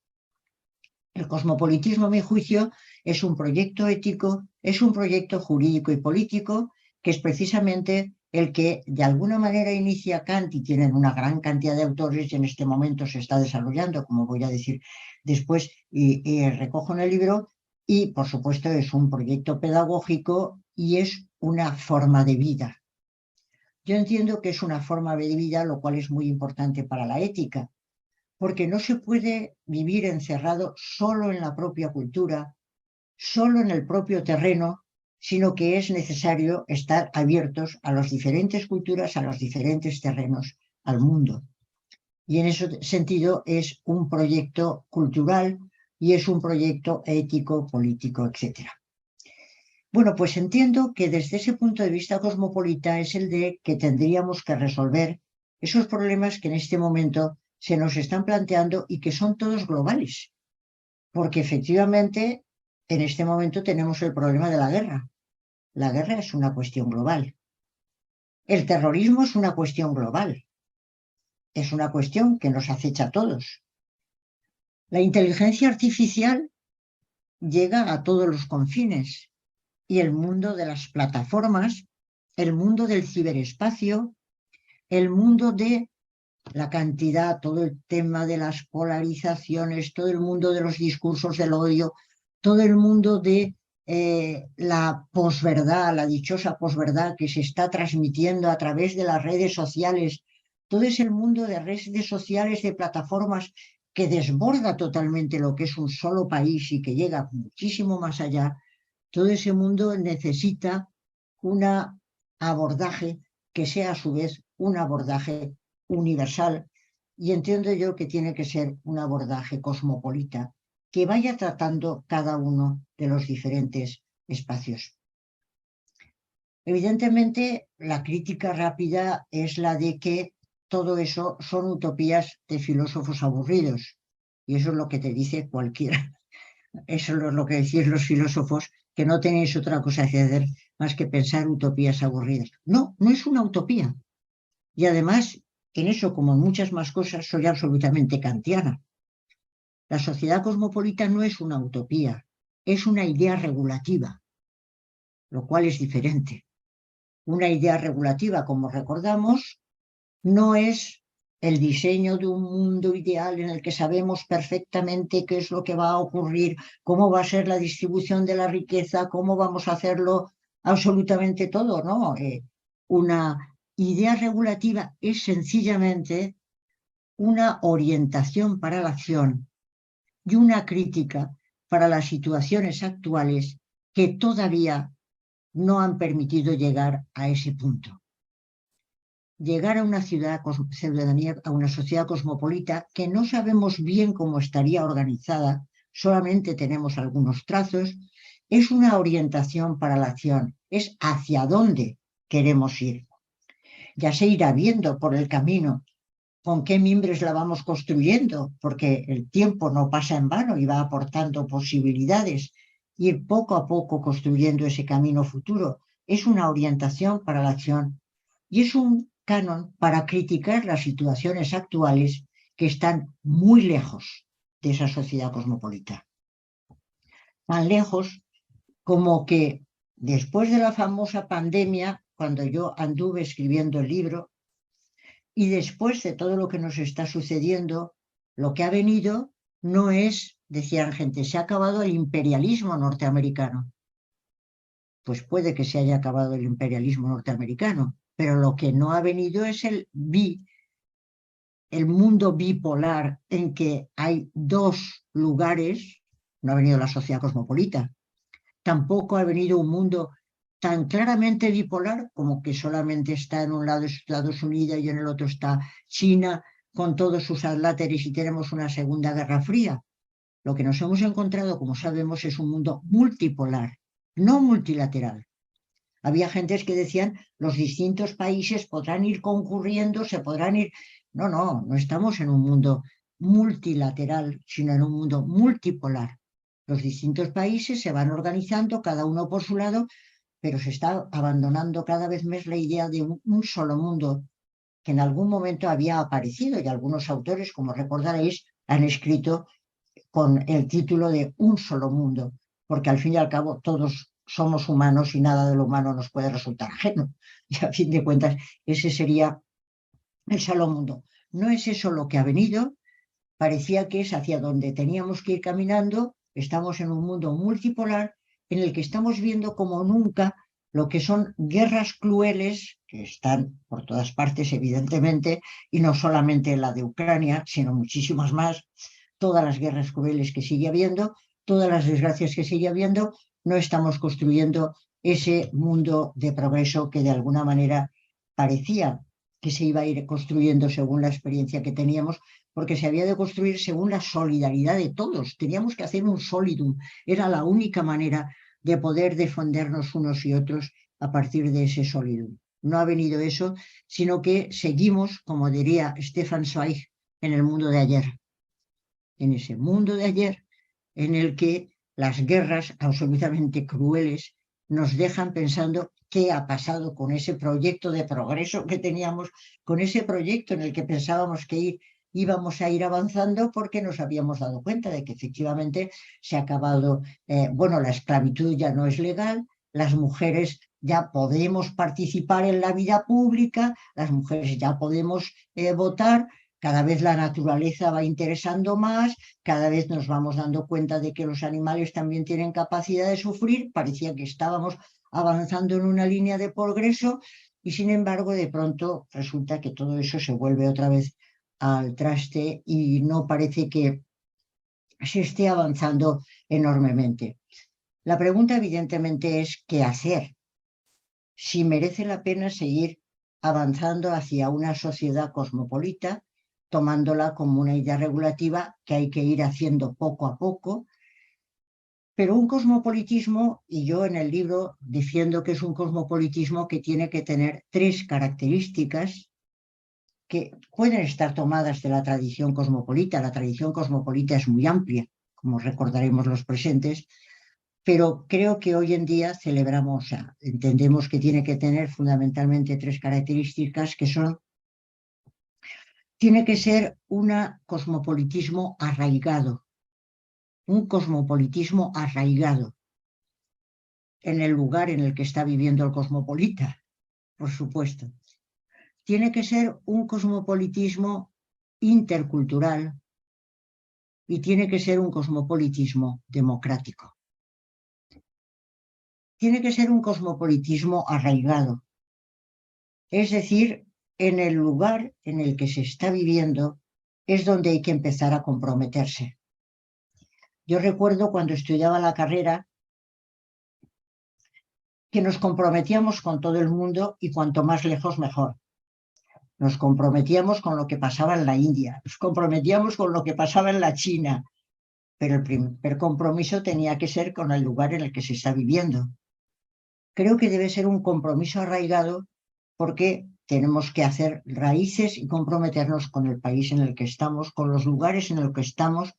El cosmopolitismo, a mi juicio, es un proyecto ético, es un proyecto jurídico y político, que es precisamente el que de alguna manera inicia Kant, y tienen una gran cantidad de autores, y en este momento se está desarrollando, como voy a decir después, y recojo en el libro. Y, por supuesto, es un proyecto pedagógico y es una forma de vida. Yo entiendo que es una forma de vida, lo cual es muy importante para la ética, porque no se puede vivir encerrado solo en la propia cultura, solo en el propio terreno, sino que es necesario estar abiertos a las diferentes culturas, a los diferentes terrenos, al mundo. Y en ese sentido es un proyecto cultural y es un proyecto ético, político, etc. Bueno, pues entiendo que desde ese punto de vista cosmopolita es el de que tendríamos que resolver esos problemas que en este momento se nos están planteando y que son todos globales, porque efectivamente en este momento tenemos el problema de la guerra. La guerra es una cuestión global. El terrorismo es una cuestión global. Es una cuestión que nos acecha a todos. La inteligencia artificial llega a todos los confines, y el mundo de las plataformas, el mundo del ciberespacio, el mundo de la cantidad, todo el tema de las polarizaciones, todo el mundo de los discursos del odio, todo el mundo de la posverdad, la dichosa posverdad que se está transmitiendo a través de las redes sociales, todo ese mundo de redes sociales, de plataformas que desborda totalmente lo que es un solo país y que llega muchísimo más allá. Todo ese mundo necesita un abordaje que sea a su vez un abordaje universal, y entiendo yo que tiene que ser un abordaje cosmopolita que vaya tratando cada uno de los diferentes espacios. Evidentemente, la crítica rápida es la de que todo eso son utopías de filósofos aburridos, y eso es lo que te dice cualquiera. Eso es lo que decís los filósofos, que no tenéis otra cosa que hacer más que pensar utopías aburridas. No, no es una utopía. Y además, en eso, como en muchas más cosas, soy absolutamente kantiana. La sociedad cosmopolita no es una utopía, es una idea regulativa, lo cual es diferente. Una idea regulativa, como recordamos, no es el diseño de un mundo ideal en el que sabemos perfectamente qué es lo que va a ocurrir, cómo va a ser la distribución de la riqueza, cómo vamos a hacerlo absolutamente todo, ¿no? Una idea regulativa es sencillamente una orientación para la acción y una crítica para las situaciones actuales que todavía no han permitido llegar a ese punto. Llegar a una ciudadanía, a una sociedad cosmopolita que no sabemos bien cómo estaría organizada, solamente tenemos algunos trazos, es una orientación para la acción, es hacia dónde queremos ir. Ya se irá viendo por el camino con qué mimbres la vamos construyendo, porque el tiempo no pasa en vano y va aportando posibilidades. Ir poco a poco construyendo ese camino futuro es una orientación para la acción y es un canon para criticar las situaciones actuales que están muy lejos de esa sociedad cosmopolita. Tan lejos como que después de la famosa pandemia, cuando yo anduve escribiendo el libro, y después de todo lo que nos está sucediendo, lo que ha venido no es, decían gente, se ha acabado el imperialismo norteamericano. Pues puede que se haya acabado el imperialismo norteamericano, pero lo que no ha venido es el mundo bipolar en que hay dos lugares. No ha venido la sociedad cosmopolita. Tampoco ha venido un mundo tan claramente bipolar como que solamente está en un lado Estados Unidos y en el otro está China con todos sus adláteres y tenemos una segunda guerra fría. Lo que nos hemos encontrado, como sabemos, es un mundo multipolar, no multilateral. Había gentes que decían los distintos países podrán ir concurriendo, se podrán ir... No, no estamos en un mundo multilateral, sino en un mundo multipolar. Los distintos países se van organizando, cada uno por su lado, pero se está abandonando cada vez más la idea de un solo mundo que en algún momento había aparecido y algunos autores, como recordaréis, han escrito con el título de Un solo mundo, porque al fin y al cabo todos somos humanos y nada de lo humano nos puede resultar ajeno. Y a fin de cuentas, ese sería el solo mundo. No es eso lo que ha venido, parecía que es hacia donde teníamos que ir caminando. Estamos en un mundo multipolar en el que estamos viendo como nunca lo que son guerras crueles, que están por todas partes, evidentemente, y no solamente la de Ucrania, sino muchísimas más, todas las guerras crueles que sigue habiendo, todas las desgracias que sigue habiendo, no estamos construyendo ese mundo de progreso que de alguna manera parecía que se iba a ir construyendo según la experiencia que teníamos, porque se había de construir según la solidaridad de todos. Teníamos que hacer un solidum. Era la única manera de poder defendernos unos y otros a partir de ese solidum. No ha venido eso, sino que seguimos, como diría Stefan Zweig, en el mundo de ayer. En ese mundo de ayer en el que las guerras absolutamente crueles nos dejan pensando qué ha pasado con ese proyecto de progreso que teníamos, con ese proyecto en el que pensábamos que íbamos a ir avanzando porque nos habíamos dado cuenta de que efectivamente se ha acabado, la esclavitud ya no es legal, las mujeres ya podemos participar en la vida pública, las mujeres ya podemos votar. Cada vez la naturaleza va interesando más, cada vez nos vamos dando cuenta de que los animales también tienen capacidad de sufrir. Parecía que estábamos avanzando en una línea de progreso y sin embargo de pronto resulta que todo eso se vuelve otra vez al traste y no parece que se esté avanzando enormemente. La pregunta evidentemente es ¿qué hacer? Si merece la pena seguir avanzando hacia una sociedad cosmopolita, tomándola como una idea regulativa que hay que ir haciendo poco a poco, pero un cosmopolitismo, y yo en el libro defiendo que es un cosmopolitismo que tiene que tener tres características que pueden estar tomadas de la tradición cosmopolita. La tradición cosmopolita es muy amplia, como recordaremos los presentes, pero creo que hoy en día celebramos, entendemos que tiene que tener fundamentalmente tres características que son: tiene que ser un cosmopolitismo arraigado en el lugar en el que está viviendo el cosmopolita, por supuesto. Tiene que ser un cosmopolitismo intercultural y tiene que ser un cosmopolitismo democrático. Tiene que ser un cosmopolitismo arraigado. Es decir, en el lugar en el que se está viviendo es donde hay que empezar a comprometerse. Yo recuerdo cuando estudiaba la carrera que nos comprometíamos con todo el mundo y cuanto más lejos mejor. Nos comprometíamos con lo que pasaba en la India, nos comprometíamos con lo que pasaba en la China, pero el primer compromiso tenía que ser con el lugar en el que se está viviendo. Creo que debe ser un compromiso arraigado porque tenemos que hacer raíces y comprometernos con el país en el que estamos, con los lugares en los que estamos,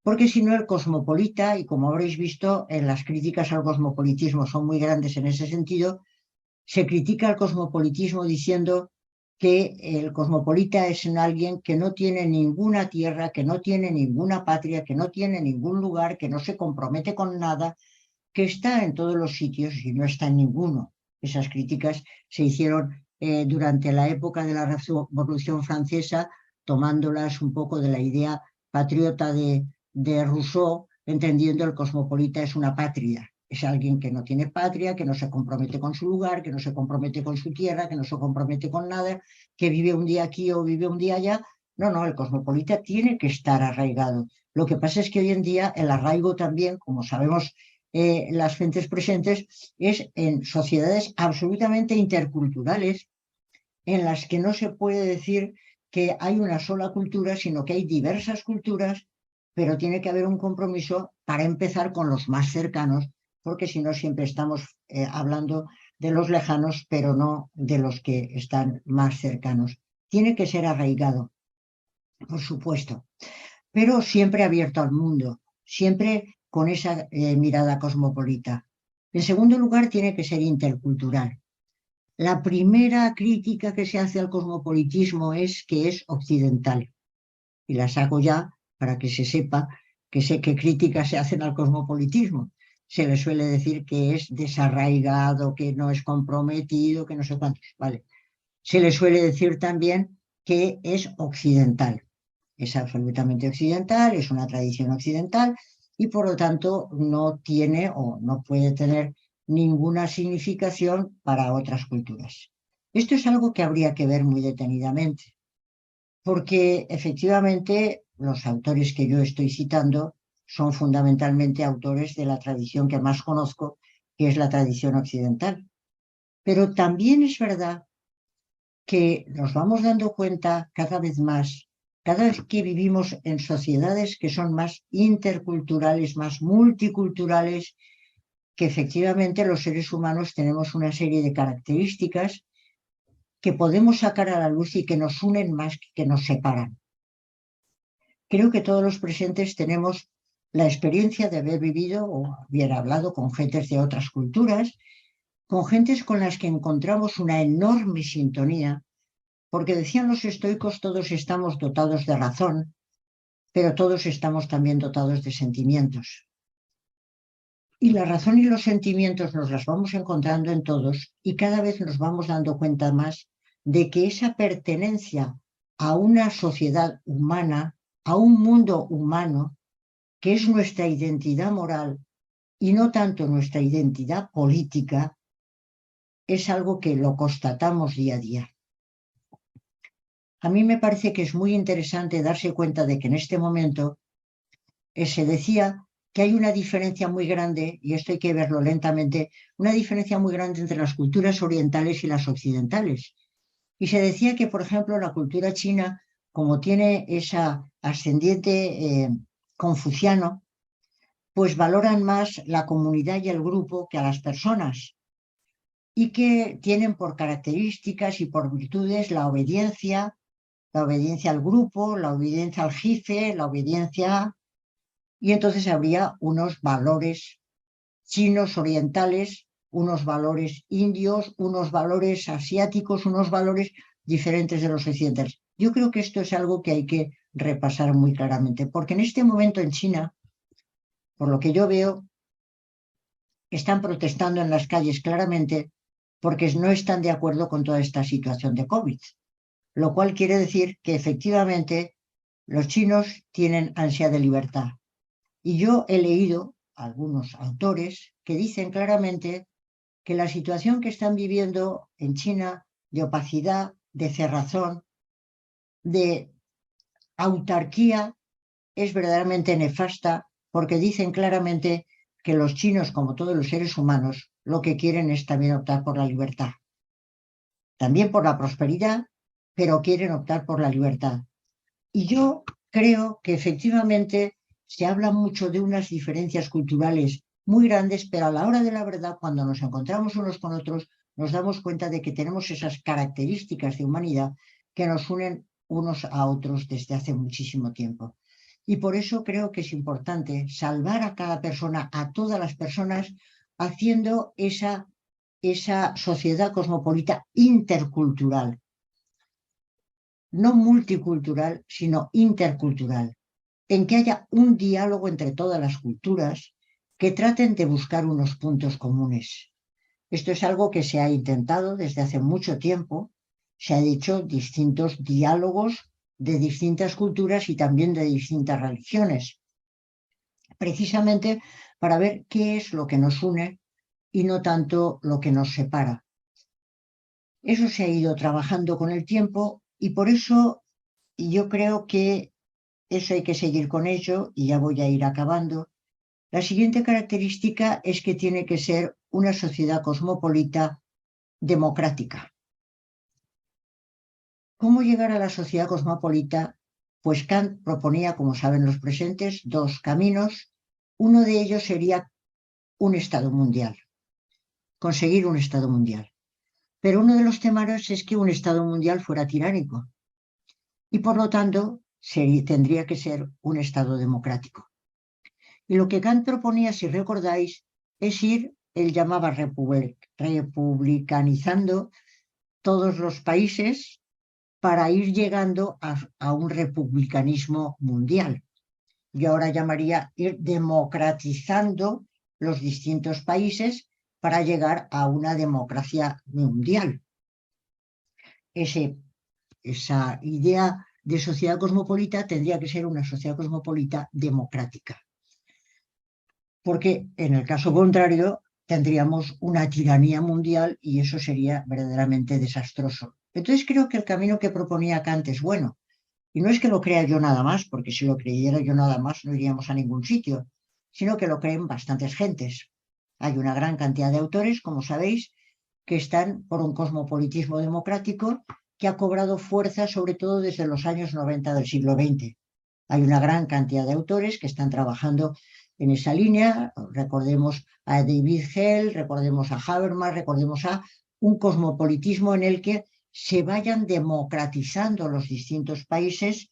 porque si no el cosmopolita, y como habréis visto, en las críticas al cosmopolitismo son muy grandes en ese sentido, se critica al cosmopolitismo diciendo que el cosmopolita es alguien que no tiene ninguna tierra, que no tiene ninguna patria, que no tiene ningún lugar, que no se compromete con nada, que está en todos los sitios y no está en ninguno. Esas críticas se hicieron durante la época de la Revolución Francesa, tomándolas un poco de la idea patriota de Rousseau, entendiendo el cosmopolita es una patria. Es alguien que no tiene patria, que no se compromete con su lugar, que no se compromete con su tierra, que no se compromete con nada, que vive un día aquí o vive un día allá. No, el cosmopolita tiene que estar arraigado. Lo que pasa es que hoy en día el arraigo también, como sabemos las fuentes presentes, es en sociedades absolutamente interculturales, en las que no se puede decir que hay una sola cultura, sino que hay diversas culturas, pero tiene que haber un compromiso para empezar con los más cercanos, porque si no siempre estamos hablando de los lejanos, pero no de los que están más cercanos. Tiene que ser arraigado, por supuesto, pero siempre abierto al mundo, siempre con esa mirada cosmopolita. En segundo lugar, tiene que ser intercultural. La primera crítica que se hace al cosmopolitismo es que es occidental. Y la saco ya para que se sepa que sé qué críticas se hacen al cosmopolitismo. Se le suele decir que es desarraigado, que no es comprometido, que no sé cuántos. Vale. Se le suele decir también que es occidental. Es absolutamente occidental, es una tradición occidental y por lo tanto no tiene o no puede tener ninguna significación para otras culturas. Esto es algo que habría que ver muy detenidamente, porque efectivamente los autores que yo estoy citando son fundamentalmente autores de la tradición que más conozco, que es la tradición occidental. Pero también es verdad que nos vamos dando cuenta cada vez más, cada vez que vivimos en sociedades que son más interculturales, más multiculturales, que efectivamente los seres humanos tenemos una serie de características que podemos sacar a la luz y que nos unen más que nos separan. Creo que todos los presentes tenemos la experiencia de haber vivido o haber hablado con gentes de otras culturas, con gentes con las que encontramos una enorme sintonía, porque decían los estoicos, todos estamos dotados de razón, pero todos estamos también dotados de sentimientos. Y la razón y los sentimientos nos las vamos encontrando en todos y cada vez nos vamos dando cuenta más de que esa pertenencia a una sociedad humana, a un mundo humano, que es nuestra identidad moral y no tanto nuestra identidad política, es algo que lo constatamos día a día. A mí me parece que es muy interesante darse cuenta de que en este momento se decía que hay una diferencia muy grande, y esto hay que verlo lentamente, una diferencia muy grande entre las culturas orientales y las occidentales. Y se decía que, por ejemplo, la cultura china, como tiene esa ascendiente confuciano, pues valoran más la comunidad y el grupo que a las personas, y que tienen por características y por virtudes la obediencia al grupo, la obediencia al jefe, la obediencia, y entonces habría unos valores chinos orientales, unos valores indios, unos valores asiáticos, unos valores diferentes de los occidentales. Yo creo que esto es algo que hay que repasar muy claramente, porque en este momento en China, por lo que yo veo, están protestando en las calles claramente porque no están de acuerdo con toda esta situación de COVID, lo cual quiere decir que efectivamente los chinos tienen ansia de libertad. Y yo he leído algunos autores que dicen claramente que la situación que están viviendo en China de opacidad, de cerrazón, de autarquía, es verdaderamente nefasta porque dicen claramente que los chinos, como todos los seres humanos, lo que quieren es también optar por la libertad. También por la prosperidad, pero quieren optar por la libertad. Y yo creo que efectivamente se habla mucho de unas diferencias culturales muy grandes, pero a la hora de la verdad, cuando nos encontramos unos con otros, nos damos cuenta de que tenemos esas características de humanidad que nos unen unos a otros desde hace muchísimo tiempo. Y por eso creo que es importante salvar a cada persona, a todas las personas, haciendo esa sociedad cosmopolita intercultural. No multicultural, sino intercultural, en que haya un diálogo entre todas las culturas que traten de buscar unos puntos comunes. Esto es algo que se ha intentado desde hace mucho tiempo, se ha hecho distintos diálogos de distintas culturas y también de distintas religiones, precisamente para ver qué es lo que nos une y no tanto lo que nos separa. Eso se ha ido trabajando con el tiempo y por eso yo creo que eso hay que seguir con ello y ya voy a ir acabando. La siguiente característica es que tiene que ser una sociedad cosmopolita democrática. ¿Cómo llegar a la sociedad cosmopolita? Pues Kant proponía, como saben los presentes, dos caminos. Uno de ellos sería un Estado mundial, conseguir un Estado mundial. Pero uno de los temores es que un Estado mundial fuera tiránico y por lo tanto tendría que ser un Estado democrático. Y lo que Kant proponía, si recordáis, es él llamaba republicanizando todos los países para ir llegando a un republicanismo mundial. Yo ahora llamaría ir democratizando los distintos países para llegar a una democracia mundial. Esa idea de sociedad cosmopolita tendría que ser una sociedad cosmopolita democrática. Porque en el caso contrario tendríamos una tiranía mundial y eso sería verdaderamente desastroso. Entonces creo que el camino que proponía Kant es bueno. Y no es que lo crea yo nada más, porque si lo creyera yo nada más no iríamos a ningún sitio, sino que lo creen bastantes gentes. Hay una gran cantidad de autores, como sabéis, que están por un cosmopolitismo democrático que ha cobrado fuerza sobre todo desde los años 90 del siglo XX. Hay una gran cantidad de autores que están trabajando en esa línea. Recordemos a David Hell, recordemos a Habermas, recordemos a un cosmopolitismo en el que se vayan democratizando los distintos países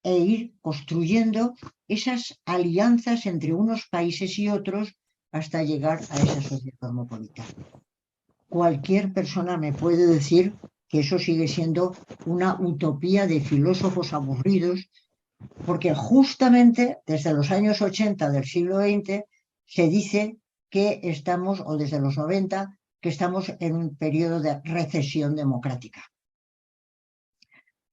e ir construyendo esas alianzas entre unos países y otros hasta llegar a esa sociedad cosmopolita. Cualquier persona me puede decir que eso sigue siendo una utopía de filósofos aburridos, porque justamente desde los años 80 del siglo XX se dice que estamos, o desde los 90, que estamos en un periodo de recesión democrática,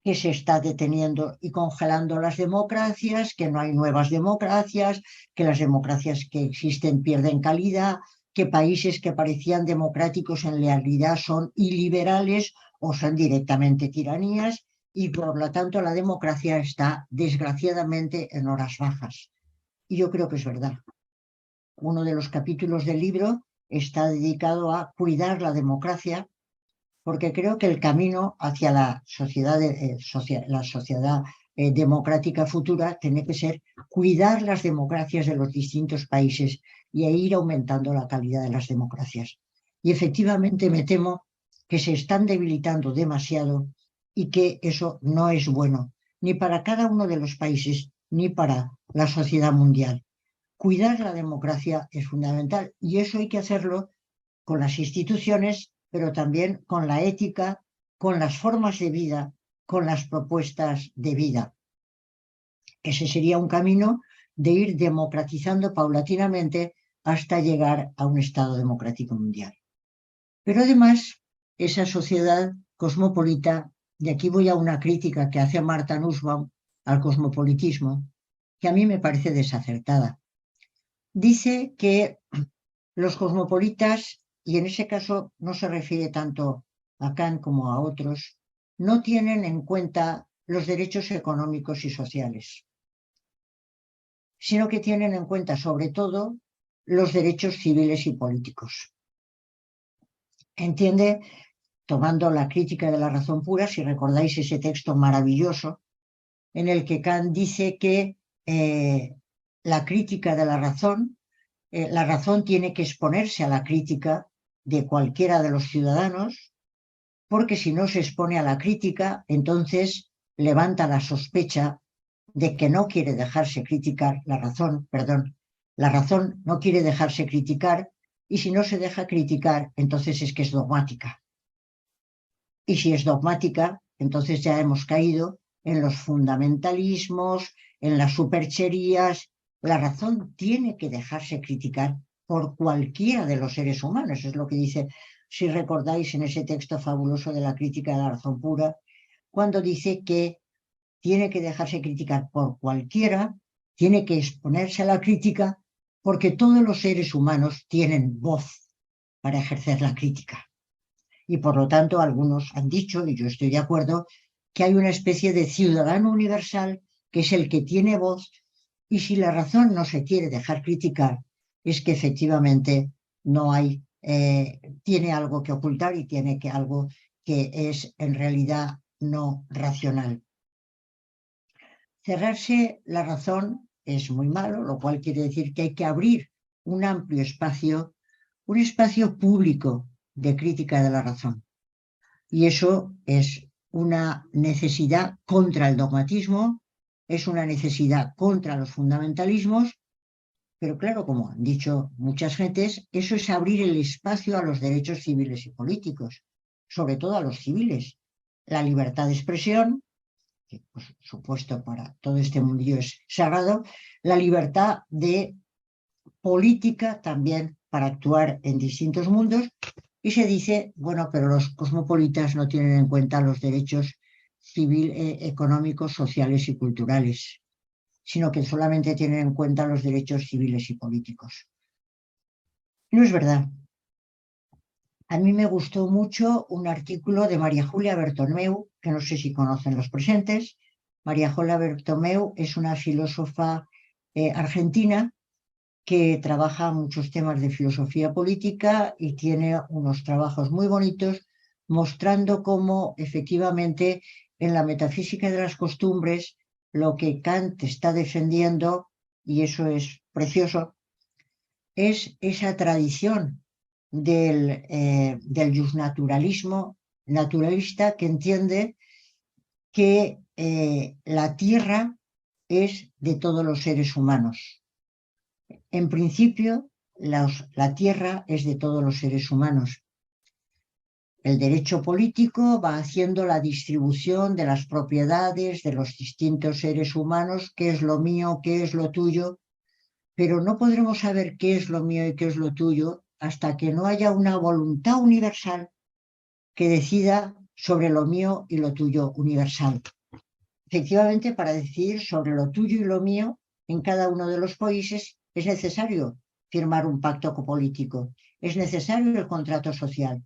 que se está deteniendo y congelando las democracias, que no hay nuevas democracias, que las democracias que existen pierden calidad, que países que parecían democráticos en realidad son iliberales o son directamente tiranías, y por lo tanto la democracia está desgraciadamente en horas bajas. Y yo creo que es verdad. Uno de los capítulos del libro está dedicado a cuidar la democracia, porque creo que el camino hacia la sociedad democrática futura tiene que ser cuidar las democracias de los distintos países y ir aumentando la calidad de las democracias. Y efectivamente me temo que se están debilitando demasiado y que eso no es bueno, ni para cada uno de los países, ni para la sociedad mundial. Cuidar la democracia es fundamental y eso hay que hacerlo con las instituciones, pero también con la ética, con las formas de vida, con las propuestas de vida. Ese sería un camino de ir democratizando paulatinamente hasta llegar a un Estado democrático mundial. Pero además, esa sociedad cosmopolita, y aquí voy a una crítica que hace Martha Nussbaum al cosmopolitismo, que a mí me parece desacertada. Dice que los cosmopolitas, y en ese caso no se refiere tanto a Kant como a otros, no tienen en cuenta los derechos económicos y sociales, sino que tienen en cuenta sobre todo los derechos civiles y políticos. Entiende, tomando la crítica de la razón pura, si recordáis ese texto maravilloso en el que Kant dice que la crítica de la razón tiene que exponerse a la crítica de cualquiera de los ciudadanos, porque si no se expone a la crítica, entonces levanta la sospecha de que no quiere dejarse criticar la razón no quiere dejarse criticar, y si no se deja criticar, entonces es que es dogmática. Y si es dogmática, entonces ya hemos caído en los fundamentalismos, en las supercherías. La razón tiene que dejarse criticar por cualquiera de los seres humanos. Es lo que dice, si recordáis, en ese texto fabuloso de la crítica de la razón pura, cuando dice que tiene que dejarse criticar por cualquiera, tiene que exponerse a la crítica, porque todos los seres humanos tienen voz para ejercer la crítica. Y por lo tanto, algunos han dicho, y yo estoy de acuerdo, que hay una especie de ciudadano universal que es el que tiene voz, y si la razón no se quiere dejar criticar, es que efectivamente no hay, tiene algo que ocultar y tiene que algo que es en realidad no racional. Cerrarse la razón es muy malo, lo cual quiere decir que hay que abrir un amplio espacio, un espacio público de crítica de la razón. Y eso es una necesidad contra el dogmatismo, es una necesidad contra los fundamentalismos, pero claro, como han dicho muchas gentes, eso es abrir el espacio a los derechos civiles y políticos, sobre todo a los civiles. La libertad de expresión, que por supuesto para todo este mundillo es sagrado, la libertad de política también para actuar en distintos mundos. Y se dice, bueno, pero los cosmopolitas no tienen en cuenta los derechos económicos, sociales y culturales, sino que solamente tienen en cuenta los derechos civiles y políticos. No es verdad. A mí me gustó mucho un artículo de María Julia Bertomeu, que no sé si conocen los presentes. María Julia Bertomeu es una filósofa argentina que trabaja muchos temas de filosofía política y tiene unos trabajos muy bonitos mostrando cómo efectivamente en la metafísica de las costumbres lo que Kant está defendiendo, y eso es precioso, es esa tradición del justnaturalismo naturalista que entiende que la tierra es de todos los seres humanos. En principio, la tierra es de todos los seres humanos. El derecho político va haciendo la distribución de las propiedades de los distintos seres humanos, qué es lo mío, qué es lo tuyo, pero no podremos saber qué es lo mío y qué es lo tuyo hasta que no haya una voluntad universal que decida sobre lo mío y lo tuyo universal. Efectivamente, para decidir sobre lo tuyo y lo mío en cada uno de los países es necesario firmar un pacto político, es necesario el contrato social,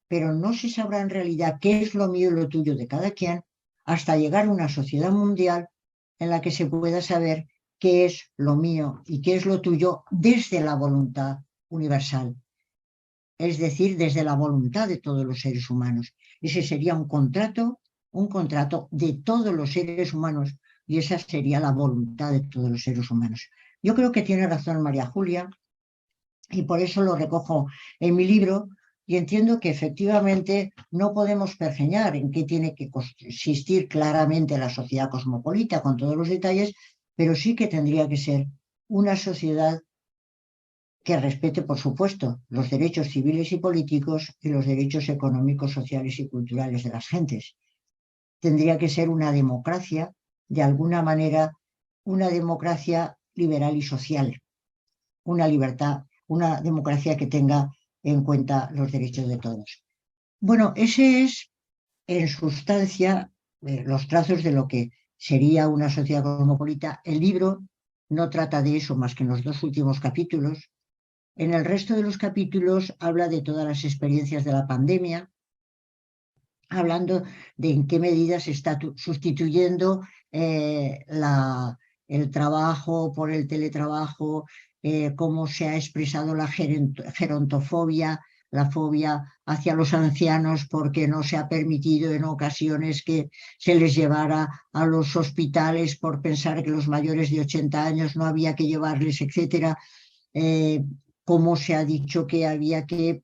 pero no se sabrá en realidad qué es lo mío y lo tuyo de cada quien hasta llegar a una sociedad mundial en la que se pueda saber qué es lo mío y qué es lo tuyo desde la voluntad universal, es decir, desde la voluntad de todos los seres humanos. Ese sería un contrato de todos los seres humanos, y esa sería la voluntad de todos los seres humanos. Yo creo que tiene razón María Julia, y por eso lo recojo en mi libro, y entiendo que efectivamente no podemos pergeñar en qué tiene que consistir claramente la sociedad cosmopolita con todos los detalles, pero sí que tendría que ser una sociedad que respete, por supuesto, los derechos civiles y políticos y los derechos económicos, sociales y culturales de las gentes. Tendría que ser una democracia, de alguna manera, una democracia liberal y social, una democracia que tenga en cuenta los derechos de todos. Bueno, ese es, en sustancia, los trazos de lo que sería una sociedad cosmopolita. El libro no trata de eso más que en los 2 últimos capítulos. En el resto de los capítulos habla de todas las experiencias de la pandemia, hablando de en qué medida se está sustituyendo el trabajo por el teletrabajo, cómo se ha expresado la gerontofobia, la fobia hacia los ancianos porque no se ha permitido en ocasiones que se les llevara a los hospitales por pensar que los mayores de 80 años no había que llevarles, etcétera. Cómo se ha dicho que había que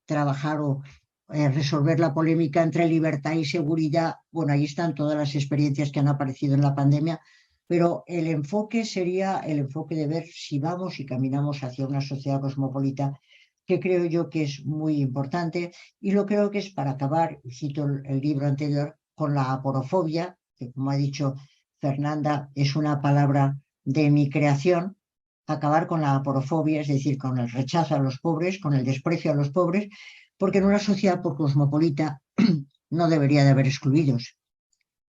trabajar o resolver la polémica entre libertad y seguridad. Bueno, ahí están todas las experiencias que han aparecido en la pandemia, pero el enfoque sería el enfoque de ver si vamos y caminamos hacia una sociedad cosmopolita, que creo yo que es muy importante, y lo creo que es para acabar, cito el libro anterior, con la aporofobia, que como ha dicho Fernanda, es una palabra de mi creación, acabar con la aporofobia, es decir, con el rechazo a los pobres, con el desprecio a los pobres, porque en una sociedad cosmopolita no debería de haber excluidos.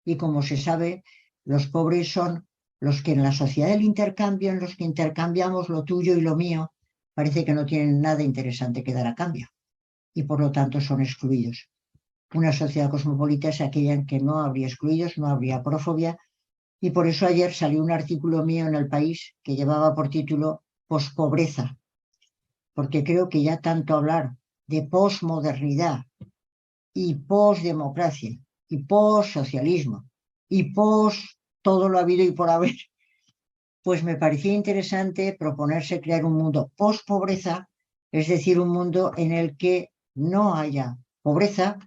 Y como se sabe, los pobres son los que en la sociedad del intercambio, en los que intercambiamos lo tuyo y lo mío, parece que no tienen nada interesante que dar a cambio y por lo tanto son excluidos. Una sociedad cosmopolita es aquella en que no habría excluidos, no habría aporofobia, y por eso ayer salió un artículo mío en El País que llevaba por título Pospobreza, porque creo que ya tanto hablar de posmodernidad y posdemocracia y possocialismo y pos todo lo habido y por haber, pues me parecía interesante proponerse crear un mundo pospobreza, es decir, un mundo en el que no haya pobreza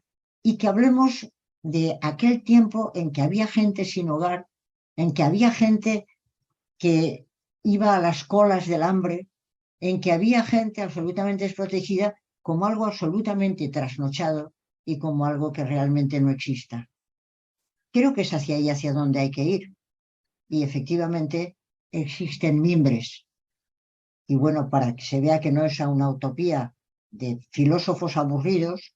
y que hablemos de aquel tiempo en que había gente sin hogar, en que había gente que iba a las colas del hambre, en que había gente absolutamente desprotegida, como algo absolutamente trasnochado y como algo que realmente no exista. Creo que es hacia ahí hacia donde hay que ir. Y efectivamente existen mimbres. Y bueno, para que se vea que no es una utopía de filósofos aburridos,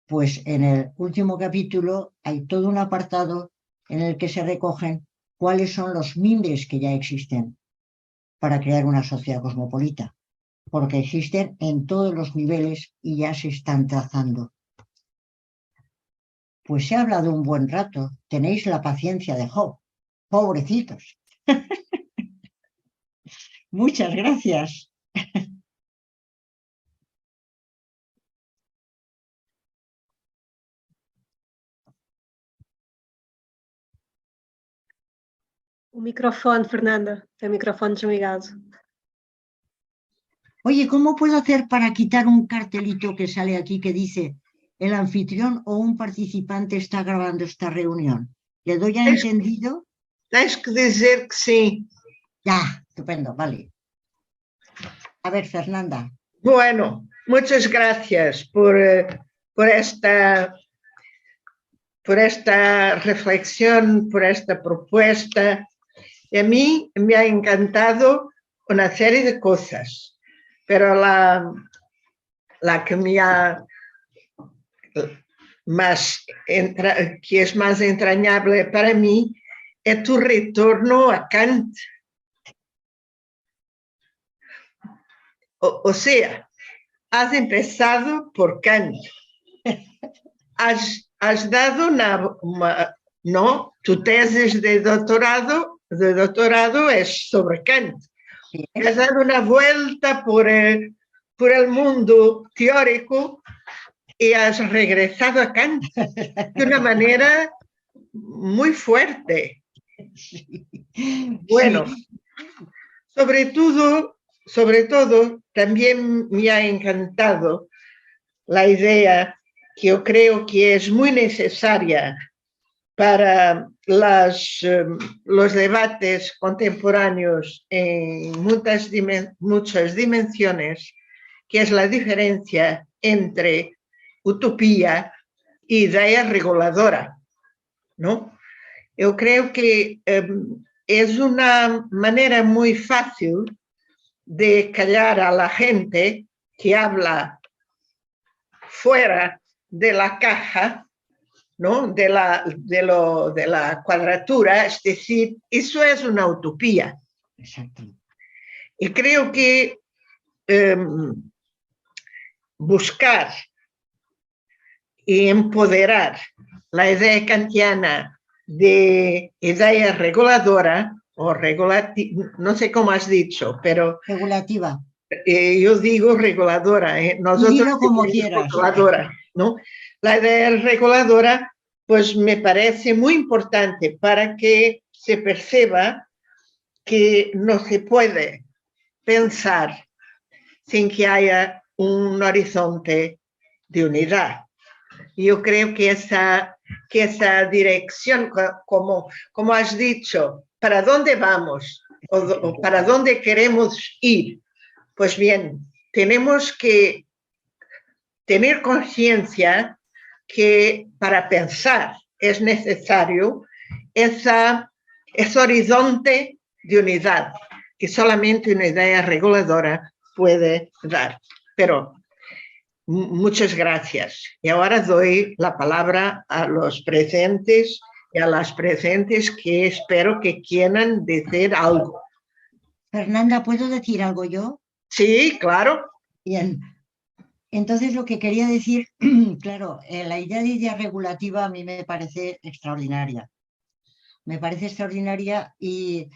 pues en el último capítulo hay todo un apartado en el que se recogen cuáles son los mimbres que ya existen para crear una sociedad cosmopolita, porque existen en todos los niveles y ya se están trazando. Pues he hablado un buen rato, tenéis la paciencia de Job, pobrecitos. Muchas gracias. O microfone, Fernanda, tem o microfone desligado. Oye, ¿cómo puedo hacer para quitar un cartelito que sale aquí que dice el anfitrión o un participante está grabando esta reunión? ¿Le doy a entendido? Tens que dizer que sim. Ya, estupendo, vale. A ver, Fernanda. Bueno, muchas gracias por esta reflexión, por esta propuesta. Y a mí me ha encantado una serie de cosas, pero la que me ha que es más entrañable para mí es tu retorno a Kant. O sea, has empezado por Kant. Has dado tu tesis de doctorado es sobre Kant. Has dado una vuelta por el mundo teórico y has regresado a Kant de una manera muy fuerte. Bueno, sobre todo, también me ha encantado la idea que yo creo que es muy necesaria para los debates contemporáneos en muchas dimensiones, que es la diferencia entre utopía e idea reguladora, ¿no? Yo creo que es una manera muy fácil de callar a la gente que habla fuera de la caja, ¿no? de la cuadratura, es decir, eso es una utopía. Exacto. Y creo que buscar y empoderar la idea kantiana de idea reguladora o regulativa, no sé cómo has dicho, pero Regulativa. yo digo reguladora, nosotros Dilo como decimos quieras. reguladora, ¿no? La idea reguladora, pues me parece muy importante para que se perciba que no se puede pensar sin que haya un horizonte de unidad. Yo creo que esa dirección, como has dicho, ¿para dónde vamos? ¿O para dónde queremos ir? Pues bien, tenemos que tener conciencia que para pensar es necesario ese horizonte de unidad que solamente una idea reguladora puede dar. Pero muchas gracias. Y ahora doy la palabra a los presentes y a las presentes que espero que quieran decir algo. Fernanda, ¿puedo decir algo yo? Sí, claro. Bien. Entonces, lo que quería decir, claro, la idea de idea regulativa a mí me parece extraordinaria. Me parece extraordinaria y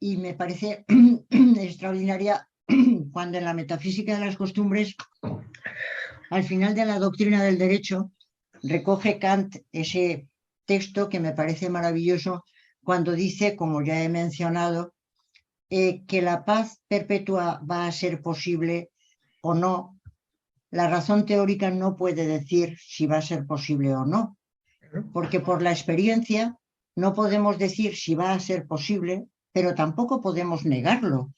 me parece extraordinaria cuando en la metafísica de las costumbres, al final de la doctrina del derecho, recoge Kant ese texto que me parece maravilloso cuando dice, como ya he mencionado, que la paz perpetua va a ser posible o no. La razón teórica no puede decir si va a ser posible o no, porque por la experiencia no podemos decir si va a ser posible, pero tampoco podemos negarlo.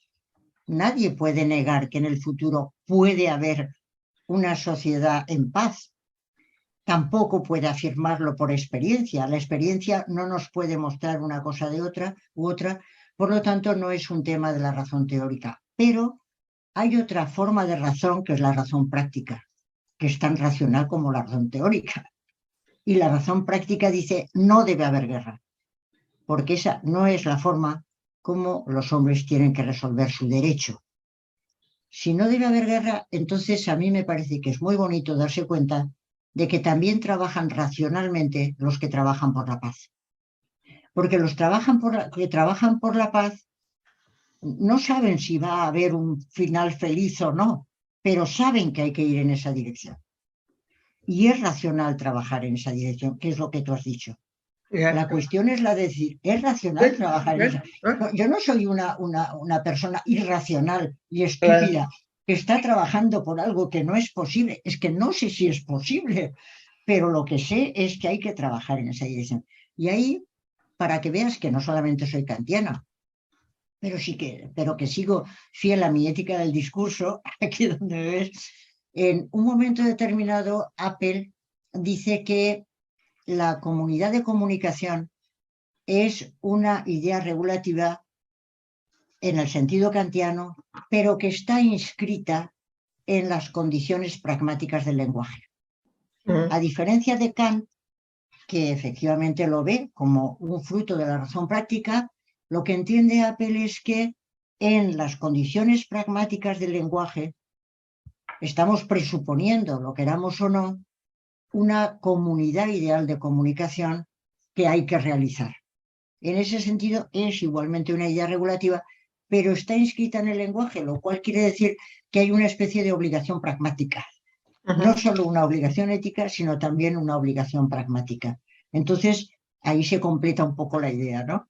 Nadie puede negar que en el futuro puede haber una sociedad en paz. Tampoco puede afirmarlo por experiencia. La experiencia no nos puede mostrar una cosa de otra u otra, por lo tanto no es un tema de la razón teórica. Pero hay otra forma de razón que es la razón práctica, que es tan racional como la razón teórica. Y la razón práctica dice no debe haber guerra, porque esa no es la forma como los hombres tienen que resolver su derecho. Si no debe haber guerra, entonces a mí me parece que es muy bonito darse cuenta de que también trabajan racionalmente los que trabajan por la paz. Porque los que trabajan por la paz no saben si va a haber un final feliz o no, pero saben que hay que ir en esa dirección. Y es racional trabajar en esa dirección, que es lo que tú has dicho. La cuestión es la de decir, es racional trabajar en esa. Yo no soy una persona irracional y estúpida que está trabajando por algo que no es posible. Es que no sé si es posible, pero lo que sé es que hay que trabajar en esa dirección. Y ahí, para que veas que no solamente soy kantiana, pero que sigo fiel a mi ética del discurso, aquí donde me ves, en un momento determinado Apple dice que la comunidad de comunicación es una idea regulativa en el sentido kantiano, pero que está inscrita en las condiciones pragmáticas del lenguaje. A diferencia de Kant, que efectivamente lo ve como un fruto de la razón práctica, lo que entiende Apple es que en las condiciones pragmáticas del lenguaje estamos presuponiendo, lo queramos o no, una comunidad ideal de comunicación que hay que realizar. En ese sentido es igualmente una idea regulativa, pero está inscrita en el lenguaje, lo cual quiere decir que hay una especie de obligación pragmática. No solo una obligación ética, sino también una obligación pragmática. Entonces, ahí se completa un poco la idea, ¿no?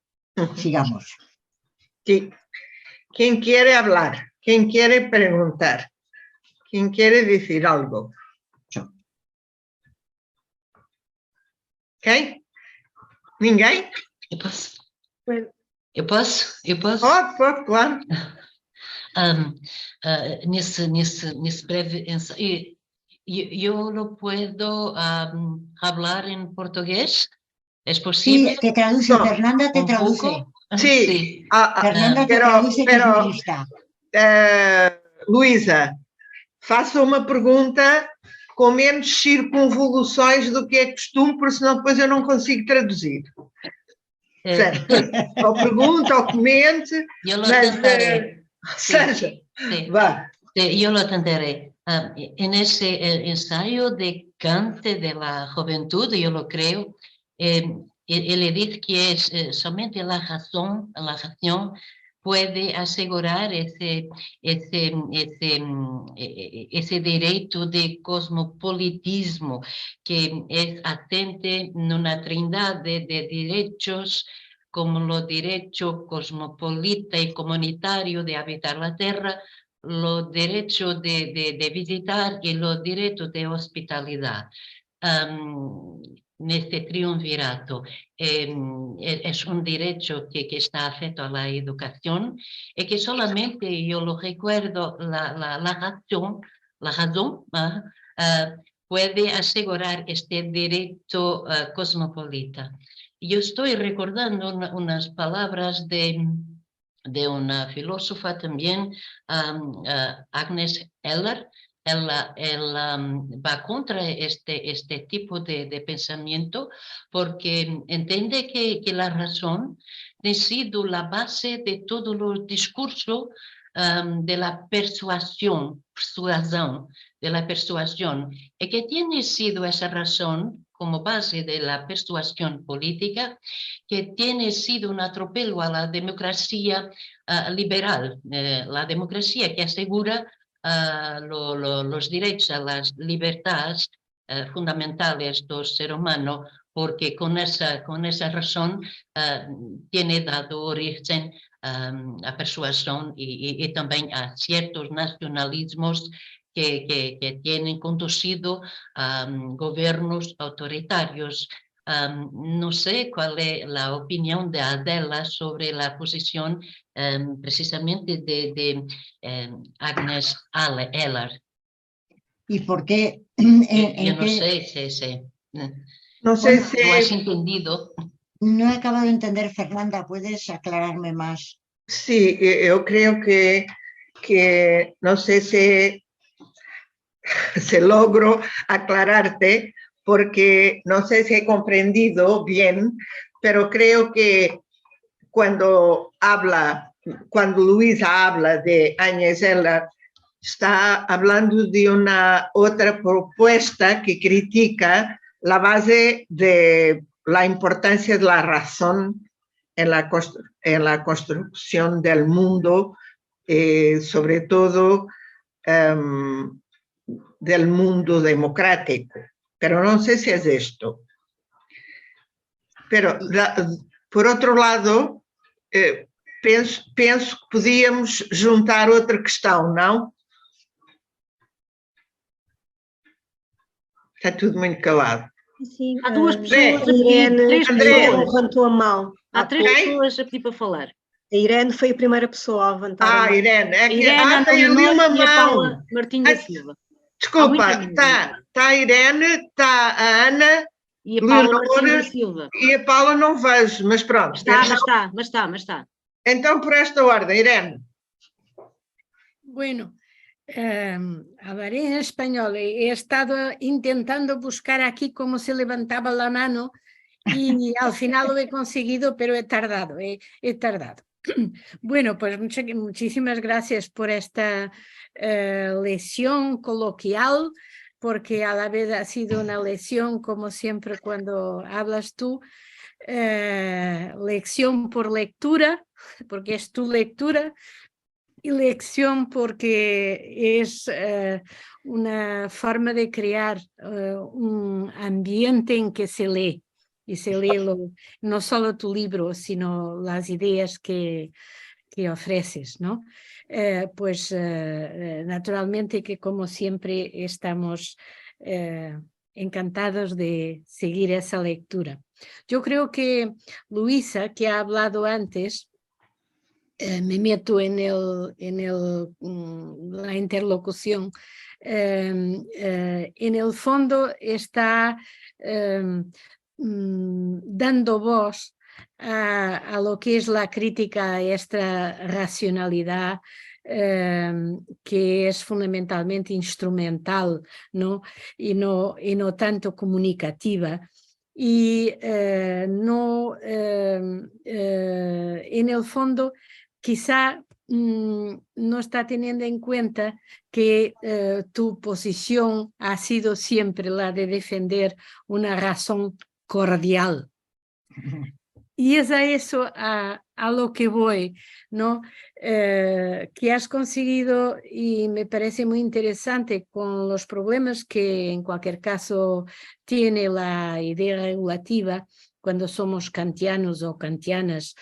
Sigamos. Sí. ¿Quién quiere hablar? ¿Quién quiere preguntar? ¿Quién quiere decir algo? Ok? Ninguém? Eu posso? Bueno, Eu posso? Eu posso? Pode, claro. Nesse breve ensaio, eu não puedo hablar em português? É possível? Sí, te traduce, No, Fernanda te traduce. Pouco? Sí. Sí. Fernanda te traduce, que es muy lista. Luísa, faça uma pergunta com menos circunvoluções do que é costume, porque senão depois eu não consigo traduzir. Certo? Ou pergunta, ou comente, Eu lo mas tentarei. seja, Sim. vá. Eu lo tentarei. En ese ensayo de Kant de la juventud, yo lo creo, él le dice que es solamente la razón puede asegurar ese derecho de cosmopolitismo que es atente en una trindad de derechos como los derechos cosmopolita y comunitario de habitar la tierra, los derechos de visitar y los derechos de hospitalidad. En este triunvirato es un derecho que está afecto a la educación y que solamente yo lo recuerdo la razón puede asegurar este derecho cosmopolita. Yo estoy recordando unas palabras de una filósofa también, Agnes Heller. Ella va contra este tipo de pensamiento porque entiende que la razón ha sido la base de todos los discursos de la persuasión, y que tiene sido esa razón como base de la persuasión política, que tiene sido un atropello a la democracia liberal, la democracia que asegura los derechos a las libertades fundamentales del ser humano, porque con esa razón tiene dado origen a persuasión y también a ciertos nacionalismos que tienen conducido a gobiernos autoritarios. No sé cuál es la opinión de Adela sobre la posición precisamente de Agnes Heller. ¿Y por qué? Yo no sé si No sé Bueno, si lo has entendido. no he acabado de entender, Fernanda, ¿puedes aclararme más? sí, yo creo que no sé si logro aclararte, porque no sé si he comprendido bien, pero creo que cuando Luisa habla de Agnes Heller, está hablando de una otra propuesta que critica la base de la importancia de la razón en la construcción del mundo, sobre todo del mundo democrático. Pero no sé si es esto. Pero, por outro lado, penso que podíamos juntar outra questão, não? Está tudo muito calado. Sim, Há duas pessoas a a Irene, pedir, três pessoas. levantou a mão. Há três pessoas a pedir para falar. A Irene foi a primeira pessoa a levantar a mão. Irene, é que Irene, Ana tem ali Leonor uma e a mão. Paula Martins da Silva. Desculpa, está a Irene, está a Ana, E a Paula Leonor Martins da Silva. e a Paula não vejo, mas pronto. Está. Então, por esta ordem, Irene. Bueno, hablaré en español. He estado intentando buscar aquí cómo se levantaba la mano y al final lo he conseguido, pero he tardado. Bueno, pues muchísimas gracias por esta lección coloquial, porque a la vez ha sido una lección, como siempre cuando hablas tú, lección por lectura, porque es tu lectura, y lección porque es una forma de crear un ambiente en que se lee, y se lee no solo tu libro, sino las ideas que ofreces, ¿no? Naturalmente que como siempre estamos encantados de seguir esa lectura. Yo creo que Luisa, que ha hablado antes, me meto en la interlocución, en el fondo está dando voz a lo que es la crítica a esta racionalidad que es fundamentalmente instrumental, ¿no? Y no tanto comunicativa. Y en el fondo quizá no está teniendo en cuenta que tu posición ha sido siempre la de defender una razón cordial. Y es a eso a lo que voy, ¿no? Que has conseguido, y me parece muy interesante, con los problemas que en cualquier caso tiene la idea regulativa. Cuando somos kantianos o kantianas,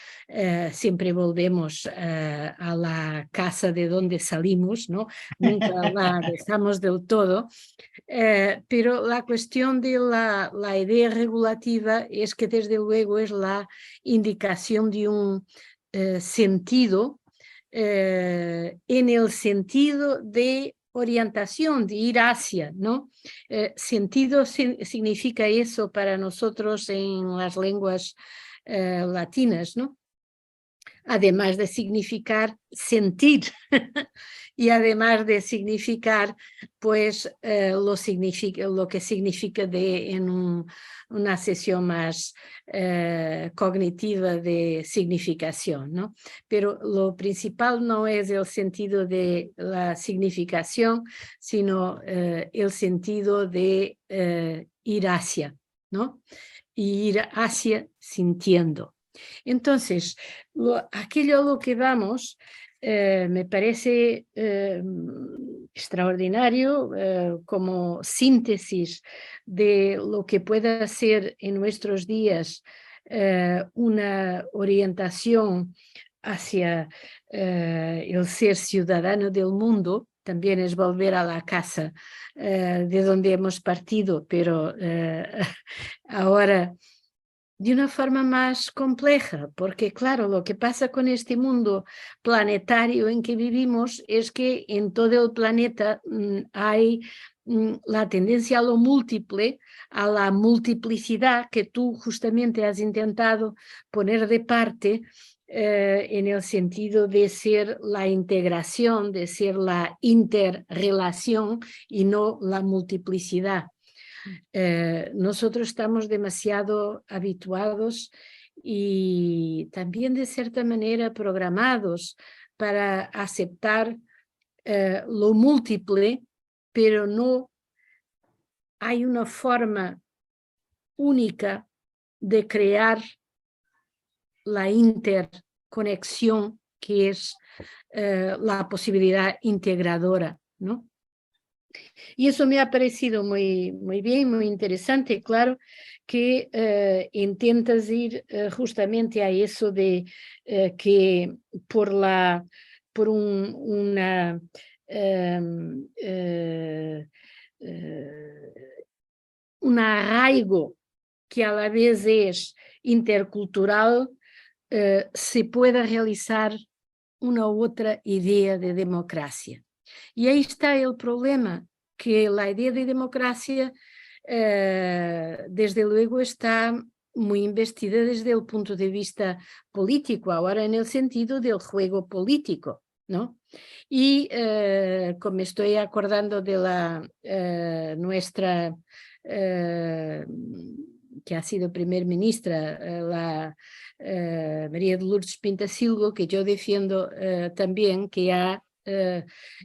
siempre volvemos a la casa de donde salimos, ¿no? Nunca la dejamos del todo. Pero la cuestión de la idea regulativa es que desde luego es la indicación de un sentido, en el sentido de orientación, de ir hacia, ¿no? Sentido significa eso para nosotros en las lenguas latinas, ¿no? Además de significar sentir y además de significar pues lo que significa en una sesión más cognitiva de significación, ¿no? Pero lo principal no es el sentido de la significación, sino el sentido de ir hacia, ¿no? Y ir hacia sintiendo. Entonces, aquello a lo que vamos me parece extraordinario como síntesis de lo que pueda ser en nuestros días una orientación hacia el ser ciudadano del mundo. También es volver a la casa de donde hemos partido, pero ahora de una forma más compleja, porque claro, lo que pasa con este mundo planetario en que vivimos es que en todo el planeta hay la tendencia a lo múltiple, a la multiplicidad que tú justamente has intentado poner de parte en el sentido de ser la integración, de ser la interrelación y no la multiplicidad. Nosotros estamos demasiado habituados y también de cierta manera programados para aceptar lo múltiple, pero no hay una forma única de crear la interconexión que es la posibilidad integradora, ¿no? Y eso me ha parecido muy, muy bien, muy interesante. Claro que intentas ir justamente a eso de que por un arraigo que a la vez es intercultural, se pueda realizar una otra idea de democracia. Y ahí está el problema, que la idea de democracia desde luego está muy investida desde el punto de vista político, ahora en el sentido del juego político, ¿no? Y como estoy acordando de la nuestra que ha sido primer ministra, la María de Lourdes Pintasilgo, que yo defiendo también, que ha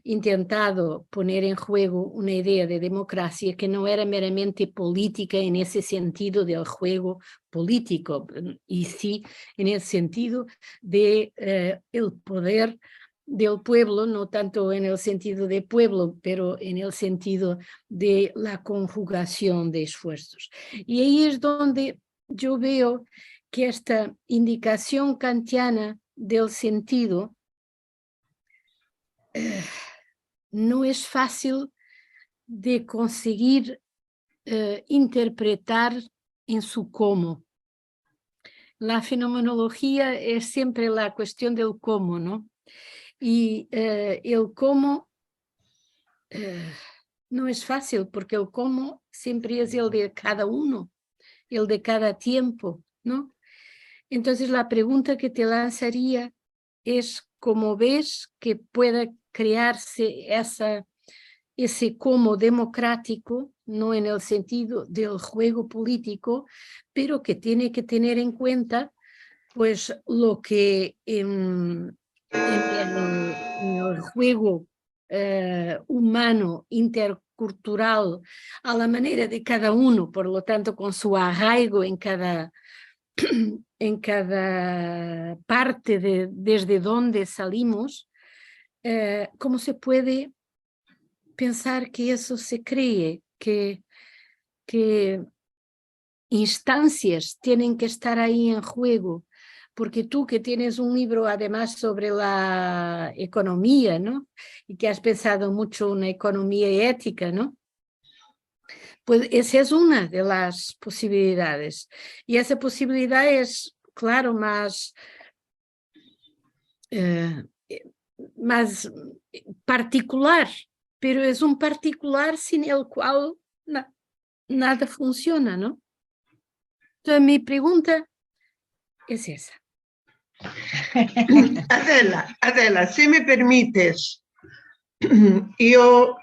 intentado poner en juego una idea de democracia que no era meramente política en ese sentido del juego político, y sí en el sentido de el poder del pueblo, no tanto en el sentido de pueblo, pero en el sentido de la conjugación de esfuerzos. Y ahí es donde yo veo que esta indicación kantiana del sentido no es fácil de conseguir interpretar en su cómo. La fenomenología es siempre la cuestión del cómo, ¿no? Y el cómo no es fácil, porque el cómo siempre es el de cada uno, el de cada tiempo, ¿no? Entonces la pregunta que te lanzaría es cómo ves que pueda crearse ese cómo democrático, no en el sentido del juego político, pero que tiene que tener en cuenta pues lo que en en el juego humano, intercultural, a la manera de cada uno, por lo tanto con su arraigo en cada parte desde donde salimos, ¿cómo se puede pensar que eso se cree, que instancias tienen que estar ahí en juego? Porque tú que tienes un libro además sobre la economía, ¿no? Y que has pensado mucho en la economía ética, ¿no? Pues esa es una de las posibilidades. Y esa posibilidad es, claro, más particular, pero es un particular sin el cual nada funciona, ¿no? Entonces mi pregunta es esa. Adela, si me permites, yo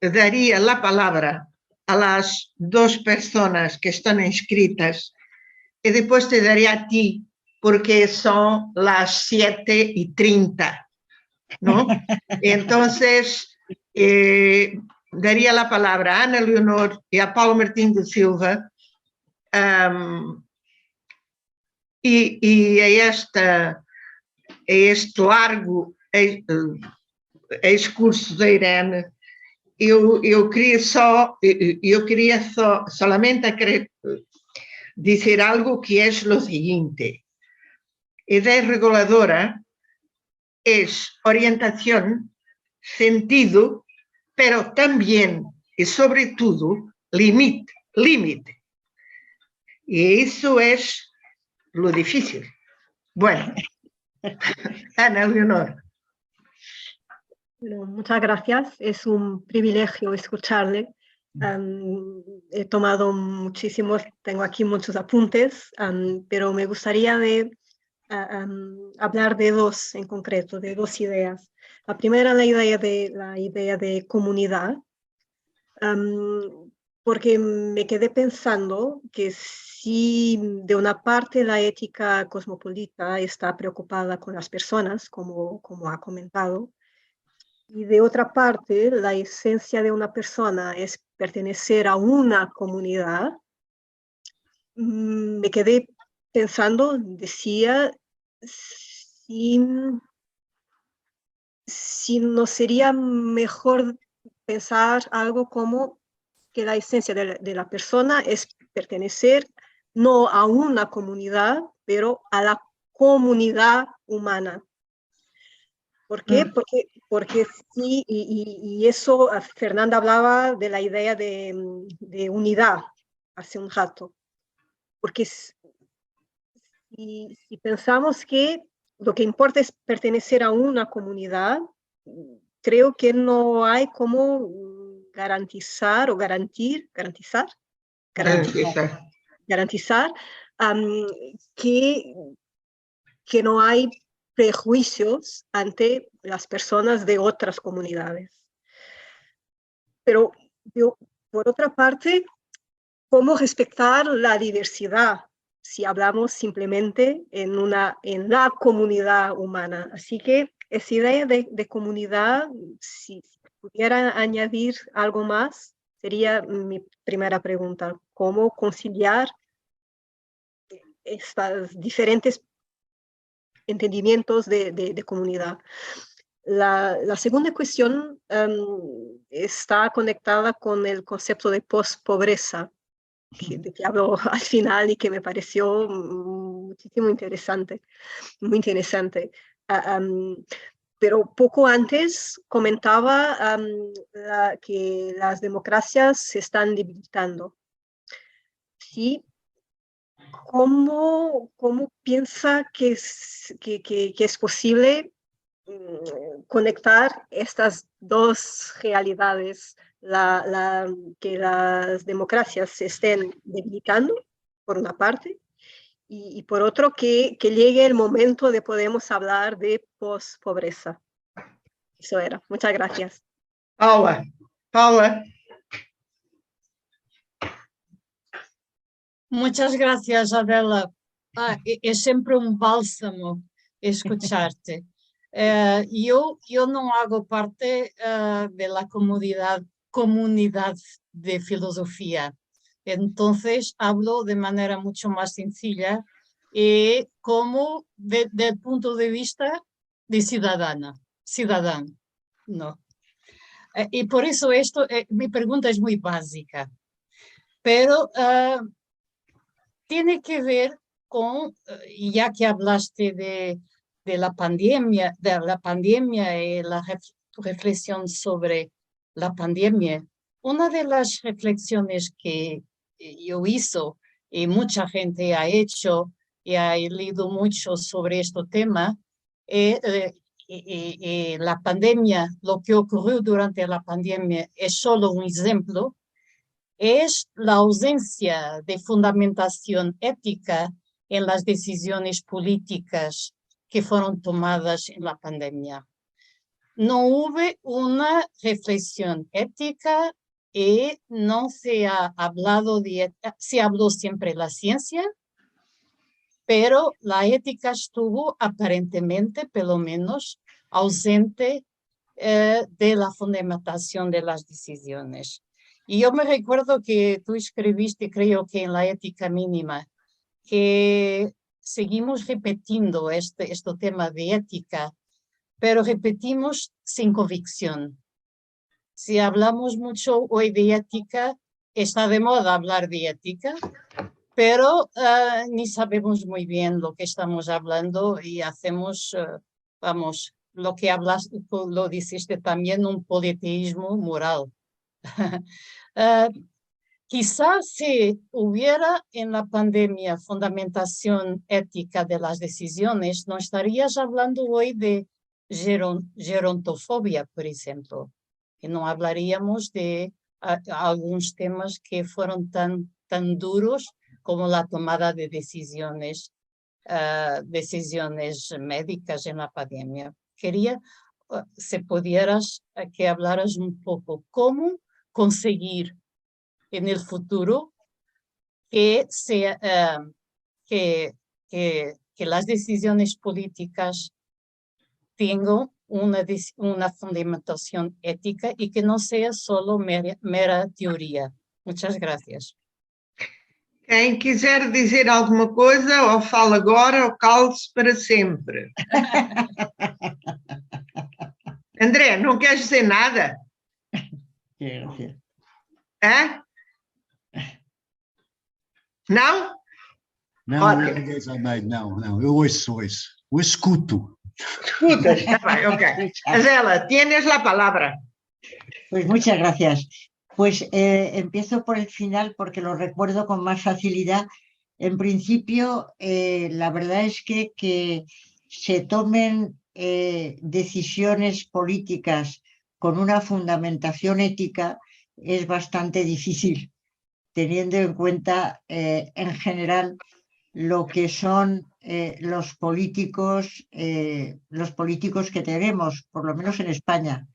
daría la palabra a las dos personas que están inscritas y después te daría a ti porque son las 7:30, ¿no? Entonces, daría la palabra a Ana Leonor y a Paulo Martín de Silva e a este largo excurso da Irene. Eu queria solamente dizer algo que é o seguinte: ideia reguladora é orientação, sentido, pero también y sobre todo límite. Y eso es lo difícil. Bueno, Ana Leonor. Bueno, muchas gracias. Es un privilegio escucharle. He tomado tengo aquí muchos apuntes, pero me gustaría hablar de dos en concreto, de dos ideas. La primera, la idea de comunidad, porque me quedé pensando que si de una parte la ética cosmopolita está preocupada con las personas, como ha comentado, y de otra parte la esencia de una persona es pertenecer a una comunidad, me quedé pensando, decía, si no sería mejor pensar algo como que la esencia de la persona es pertenecer no a una comunidad, pero a la comunidad humana. ¿Por qué? Porque sí, y eso, Fernanda hablaba de la idea de unidad hace un rato. Porque si pensamos que lo que importa es pertenecer a una comunidad, creo que no hay cómo garantizar que no hay prejuicios ante las personas de otras comunidades. Pero por otra parte, ¿cómo respetar la diversidad si hablamos simplemente en la comunidad humana? Así que esa idea de comunidad, si pudiera añadir algo más, sería mi primera pregunta. ¿Cómo conciliar estos diferentes entendimientos de comunidad? La segunda cuestión está conectada con el concepto de post-pobreza, de que hablo al final y que me pareció muchísimo interesante, muy interesante. Pero poco antes comentaba que las democracias se están debilitando. ¿Sí? ¿Cómo piensa que es posible conectar estas dos realidades? Que las democracias se estén debilitando, por una parte, y por otro, que llegue el momento de podemos hablar de post-pobreza. Eso era. Muchas gracias. Paula. Muchas gracias, Adela. é sempre um bálsamo escucharte. Eu não hago parte da comunidad de filosofía. Entonces hablo de manera mucho más sencilla y como desde el punto de vista de ciudadano. ¿No? Y por eso mi pregunta es muy básica, pero tiene que ver con, ya que hablaste de la pandemia y tu reflexión sobre la pandemia, una de las reflexiones que yo hizo y mucha gente ha hecho y ha leído mucho sobre este tema, la pandemia, lo que ocurrió durante la pandemia es solo un ejemplo, es la ausencia de fundamentación ética en las decisiones políticas que fueron tomadas en la pandemia. No hubo una reflexión ética y no se ha hablado se habló siempre de la ciencia, pero la ética estuvo aparentemente, pelo menos, ausente de la fundamentación de las decisiones. Y yo me recuerdo que tú escribiste, creo que en la ética mínima, que seguimos repitiendo este tema de ética, pero repetimos sin convicción. Si hablamos mucho hoy de ética, está de moda hablar de ética, pero ni sabemos muy bien lo que estamos hablando y hacemos, lo que hablas, lo dijiste también, un politeísmo moral. Quizás si hubiera en la pandemia fundamentación ética de las decisiones, no estarías hablando hoy de gerontofobia, por ejemplo, y no hablaríamos de algunos temas que fueron tan duros como la tomada de decisiones médicas en la pandemia. Quería, si pudieras, que hablaras un poco cómo conseguir en el futuro que las decisiones políticas tengan una fundamentación ética y que no sea solo mera teoría. Muchas gracias. Quem quiser dizer alguma coisa, ou fala agora ou cale-se para sempre. André, não queres dizer nada? Gracias. Hã? Não? Não, Ótimo. não, eu ouço, eu escuto. Escutas, está bem, ok. Adela, tienes la palabra. Pues muchas gracias. Pues empiezo por el final porque lo recuerdo con más facilidad. En principio, la verdad es que se tomen decisiones políticas con una fundamentación ética es bastante difícil, teniendo en cuenta en general lo que son los políticos que tenemos, por lo menos en España.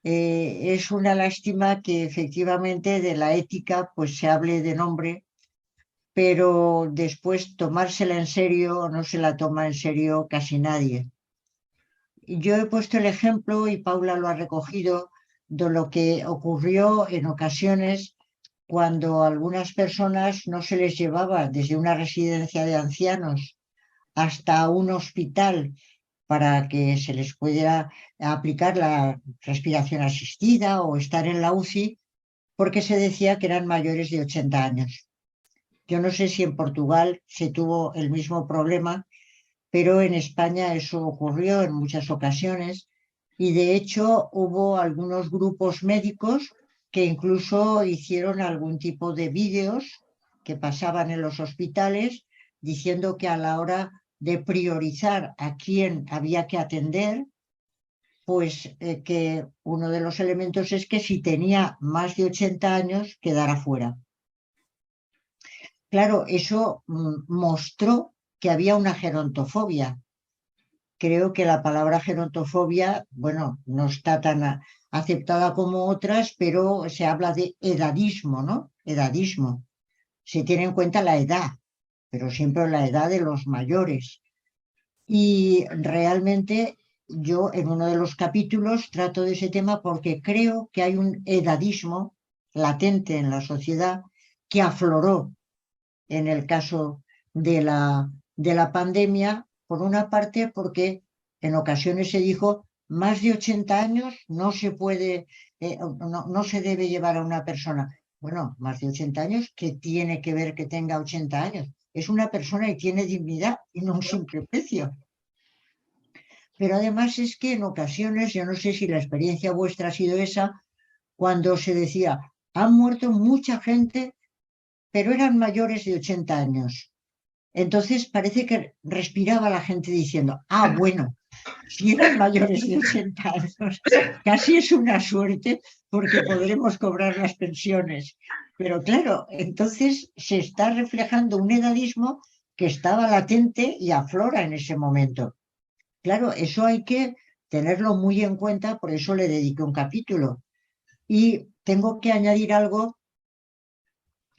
Es una lástima que efectivamente de la ética pues se hable de nombre, pero después tomársela en serio no se la toma en serio casi nadie. Yo he puesto el ejemplo, y Paula lo ha recogido, de lo que ocurrió en ocasiones cuando a algunas personas no se les llevaba desde una residencia de ancianos hasta un hospital para que se les pudiera aplicar la respiración asistida o estar en la UCI, porque se decía que eran mayores de 80 años. Yo no sé si en Portugal se tuvo el mismo problema, pero en España eso ocurrió en muchas ocasiones y de hecho hubo algunos grupos médicos que incluso hicieron algún tipo de vídeos que pasaban en los hospitales diciendo que a la hora de priorizar a quién había que atender, pues que uno de los elementos es que si tenía más de 80 años quedara fuera. Claro, eso mostró que había una gerontofobia. Creo que la palabra gerontofobia, bueno, no está tan aceptada como otras, pero se habla de edadismo, ¿no? Edadismo. Se tiene en cuenta la edad. pero siempre la edad de los mayores. Y realmente yo en uno de los capítulos trato de ese tema porque creo que hay un edadismo latente en la sociedad que afloró en el caso de la pandemia, por una parte porque en ocasiones se dijo más de 80 años no se puede, no se debe llevar a una persona. Bueno, más de 80 años, ¿qué tiene que ver que tenga 80 años? Es una persona y tiene dignidad y no un simple precio. Pero además es que en ocasiones, yo no sé si la experiencia vuestra ha sido esa, cuando se decía, han muerto mucha gente, pero eran mayores de 80 años. Entonces parece que respiraba la gente diciendo, bueno, si eran mayores de 80 años, casi es una suerte porque podremos cobrar las pensiones. Pero claro, entonces se está reflejando un edadismo que estaba latente y aflora en ese momento. Claro, eso hay que tenerlo muy en cuenta, por eso le dediqué un capítulo. Y tengo que añadir algo,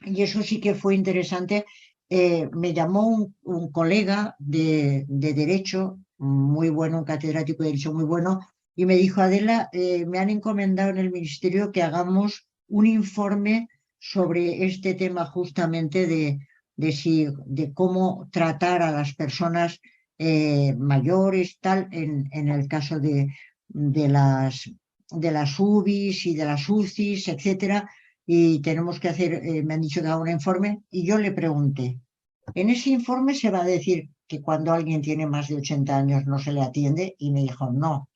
y eso sí que fue interesante. Me llamó un colega de Derecho, muy bueno, un catedrático de Derecho muy bueno, y me dijo, Adela, me han encomendado en el Ministerio que hagamos un informe sobre este tema justamente de cómo tratar a las personas mayores, tal, en el caso de las UBIs y de las UCIs, etcétera, y tenemos que hacer, me han dicho que haga un informe, y yo le pregunté, ¿en ese informe se va a decir que cuando alguien tiene más de 80 años no se le atiende? Y me dijo, no,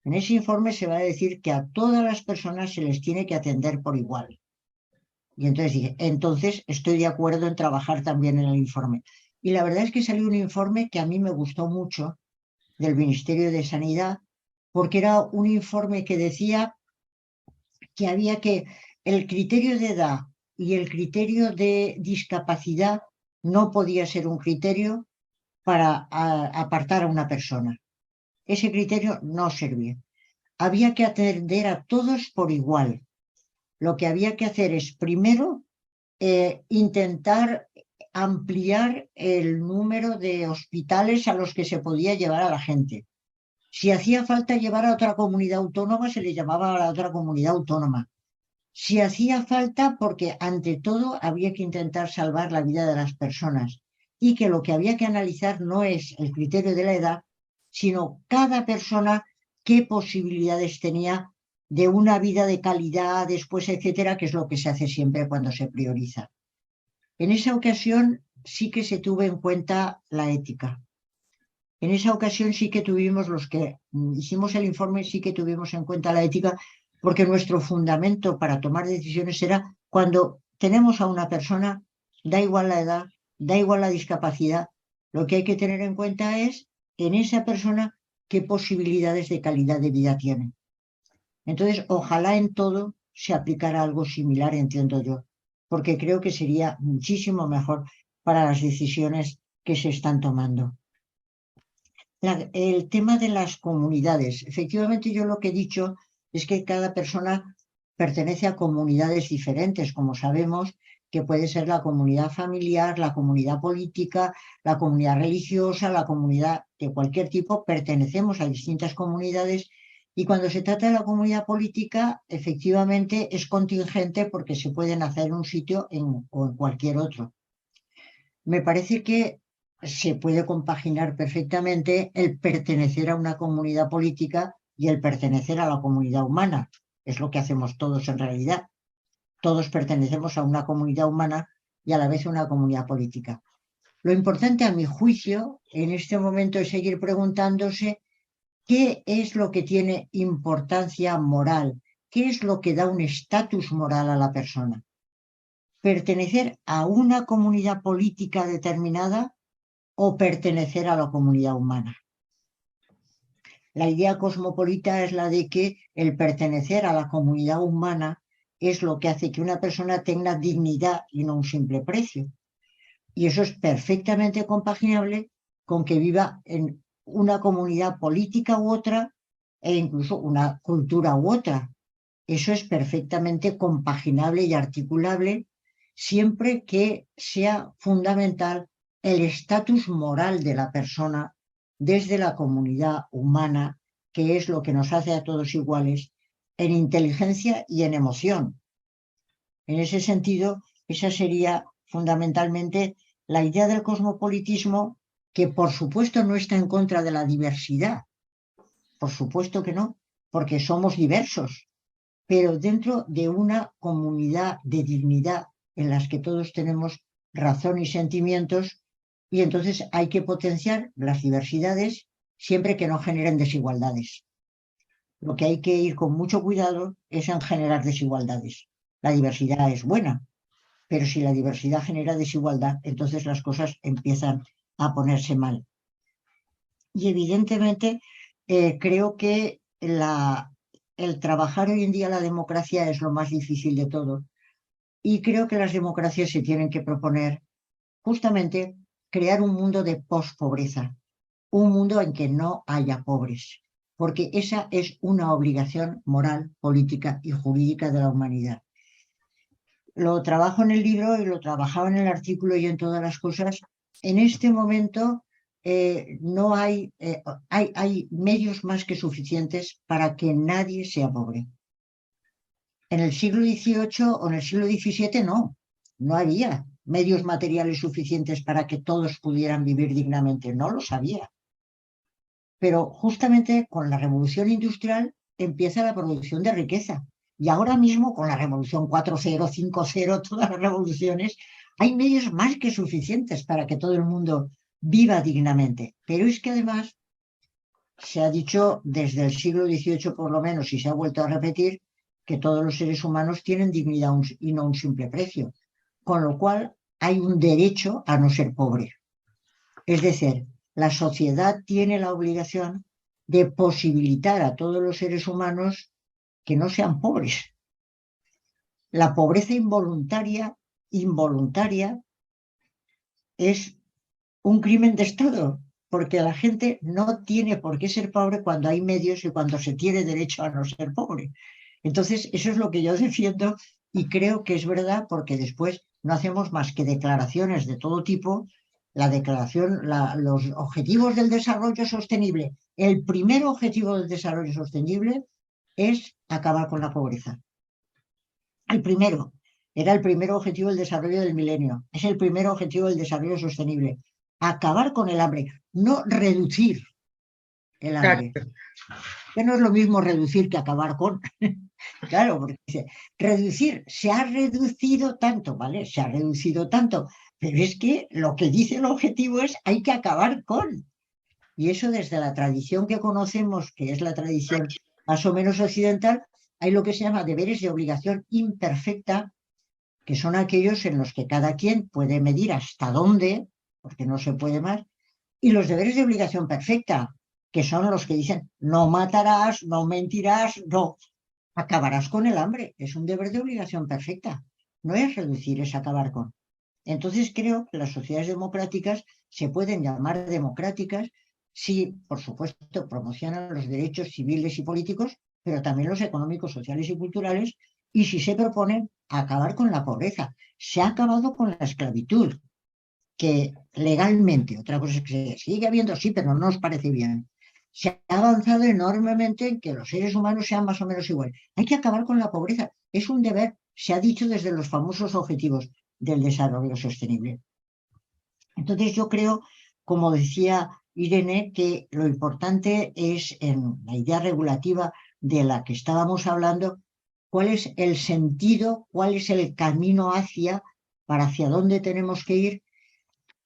en ese informe se va a decir que a todas las personas se les tiene que atender por igual. Y entonces dije, entonces estoy de acuerdo en trabajar también en el informe. Y la verdad es que salió un informe que a mí me gustó mucho, del Ministerio de Sanidad, porque era un informe que decía que había que el criterio de edad y el criterio de discapacidad no podía ser un criterio para apartar a una persona. Ese criterio no servía. Había que atender a todos por igual. Lo que había que hacer es, primero, intentar ampliar el número de hospitales a los que se podía llevar a la gente. Si hacía falta llevar a otra comunidad autónoma, se le llamaba a la otra comunidad autónoma. Si hacía falta, porque ante todo había que intentar salvar la vida de las personas y que lo que había que analizar no es el criterio de la edad, sino cada persona qué posibilidades tenía de una vida de calidad después, etcétera, que es lo que se hace siempre cuando se prioriza. En esa ocasión sí que se tuvo en cuenta la ética. En esa ocasión sí que tuvimos, los que hicimos el informe, sí que tuvimos en cuenta la ética, porque nuestro fundamento para tomar decisiones era cuando tenemos a una persona, da igual la edad, da igual la discapacidad, lo que hay que tener en cuenta es en esa persona qué posibilidades de calidad de vida tiene. Entonces, ojalá en todo se aplicara algo similar, entiendo yo, porque creo que sería muchísimo mejor para las decisiones que se están tomando. El tema de las comunidades. Efectivamente, yo lo que he dicho es que cada persona pertenece a comunidades diferentes, como sabemos, que puede ser la comunidad familiar, la comunidad política, la comunidad religiosa, la comunidad de cualquier tipo. Pertenecemos a distintas comunidades y cuando se trata de la comunidad política, efectivamente es contingente porque se puede nacer en un sitio o en cualquier otro. Me parece que se puede compaginar perfectamente el pertenecer a una comunidad política y el pertenecer a la comunidad humana. Es lo que hacemos todos en realidad. Todos pertenecemos a una comunidad humana y a la vez a una comunidad política. Lo importante, a mi juicio, en este momento es seguir preguntándose qué es lo que tiene importancia moral, qué es lo que da un estatus moral a la persona. ¿Pertenecer a una comunidad política determinada o pertenecer a la comunidad humana? La idea cosmopolita es la de que el pertenecer a la comunidad humana es lo que hace que una persona tenga dignidad y no un simple precio. Y eso es perfectamente compaginable con que viva en una comunidad política u otra e incluso una cultura u otra. Eso es perfectamente compaginable y articulable siempre que sea fundamental el estatus moral de la persona desde la comunidad humana, que es lo que nos hace a todos iguales en inteligencia y en emoción. En ese sentido, esa sería fundamentalmente la idea del cosmopolitismo, que por supuesto no está en contra de la diversidad, por supuesto que no, porque somos diversos, pero dentro de una comunidad de dignidad en las que todos tenemos razón y sentimientos, y entonces hay que potenciar las diversidades siempre que no generen desigualdades. Lo que hay que ir con mucho cuidado es en generar desigualdades. La diversidad es buena, pero si la diversidad genera desigualdad, entonces las cosas empiezan a ponerse mal. Y evidentemente creo que el trabajar hoy en día la democracia es lo más difícil de todo. Y creo que las democracias se tienen que proponer justamente crear un mundo de pospobreza, un mundo en que no haya pobres, porque esa es una obligación moral, política y jurídica de la humanidad. Lo trabajo en el libro y lo trabajaba en el artículo y en todas las cosas. En este momento no hay medios más que suficientes para que nadie sea pobre. En el siglo XVIII o en el siglo XVII no había medios materiales suficientes para que todos pudieran vivir dignamente, no los había. Pero justamente con la revolución industrial empieza la producción de riqueza. Y ahora mismo con la revolución 4.0, 5.0, todas las revoluciones, hay medios más que suficientes para que todo el mundo viva dignamente. Pero es que además se ha dicho desde el siglo XVIII por lo menos, y se ha vuelto a repetir, que todos los seres humanos tienen dignidad y no un simple precio. Con lo cual hay un derecho a no ser pobre. Es decir, la sociedad tiene la obligación de posibilitar a todos los seres humanos que no sean pobres. La pobreza involuntaria es un crimen de Estado, porque la gente no tiene por qué ser pobre cuando hay medios y cuando se tiene derecho a no ser pobre. Entonces, eso es lo que yo defiendo y creo que es verdad, porque después no hacemos más que declaraciones de todo tipo. La declaración, los objetivos del desarrollo sostenible. El primer objetivo del desarrollo sostenible es acabar con la pobreza. El primero. Era el primer objetivo del desarrollo del milenio. Es el primer objetivo del desarrollo sostenible. Acabar con el hambre, no reducir el hambre. Que no es lo mismo reducir que acabar con. Claro, porque dice, reducir, se ha reducido tanto, ¿vale? Se ha reducido tanto, pero es que lo que dice el objetivo es hay que acabar con. Y eso desde la tradición que conocemos, que es la tradición más o menos occidental, hay lo que se llama deberes de obligación imperfecta, que son aquellos en los que cada quien puede medir hasta dónde, porque no se puede más, y los deberes de obligación perfecta, que son los que dicen no matarás, no mentirás, no acabarás con el hambre. Es un deber de obligación perfecta. No es reducir, es acabar con. Entonces creo que las sociedades democráticas se pueden llamar democráticas si, por supuesto, promocionan los derechos civiles y políticos, pero también los económicos, sociales y culturales, y si se proponen acabar con la pobreza. Se ha acabado con la esclavitud, que legalmente, otra cosa es que sigue habiendo, sí, pero no nos parece bien. Se ha avanzado enormemente en que los seres humanos sean más o menos iguales. Hay que acabar con la pobreza. Es un deber, se ha dicho desde los famosos objetivos del desarrollo sostenible. Entonces yo creo, como decía Irene, que lo importante es, en la idea regulativa de la que estábamos hablando, cuál es el sentido, cuál es el camino hacia dónde tenemos que ir.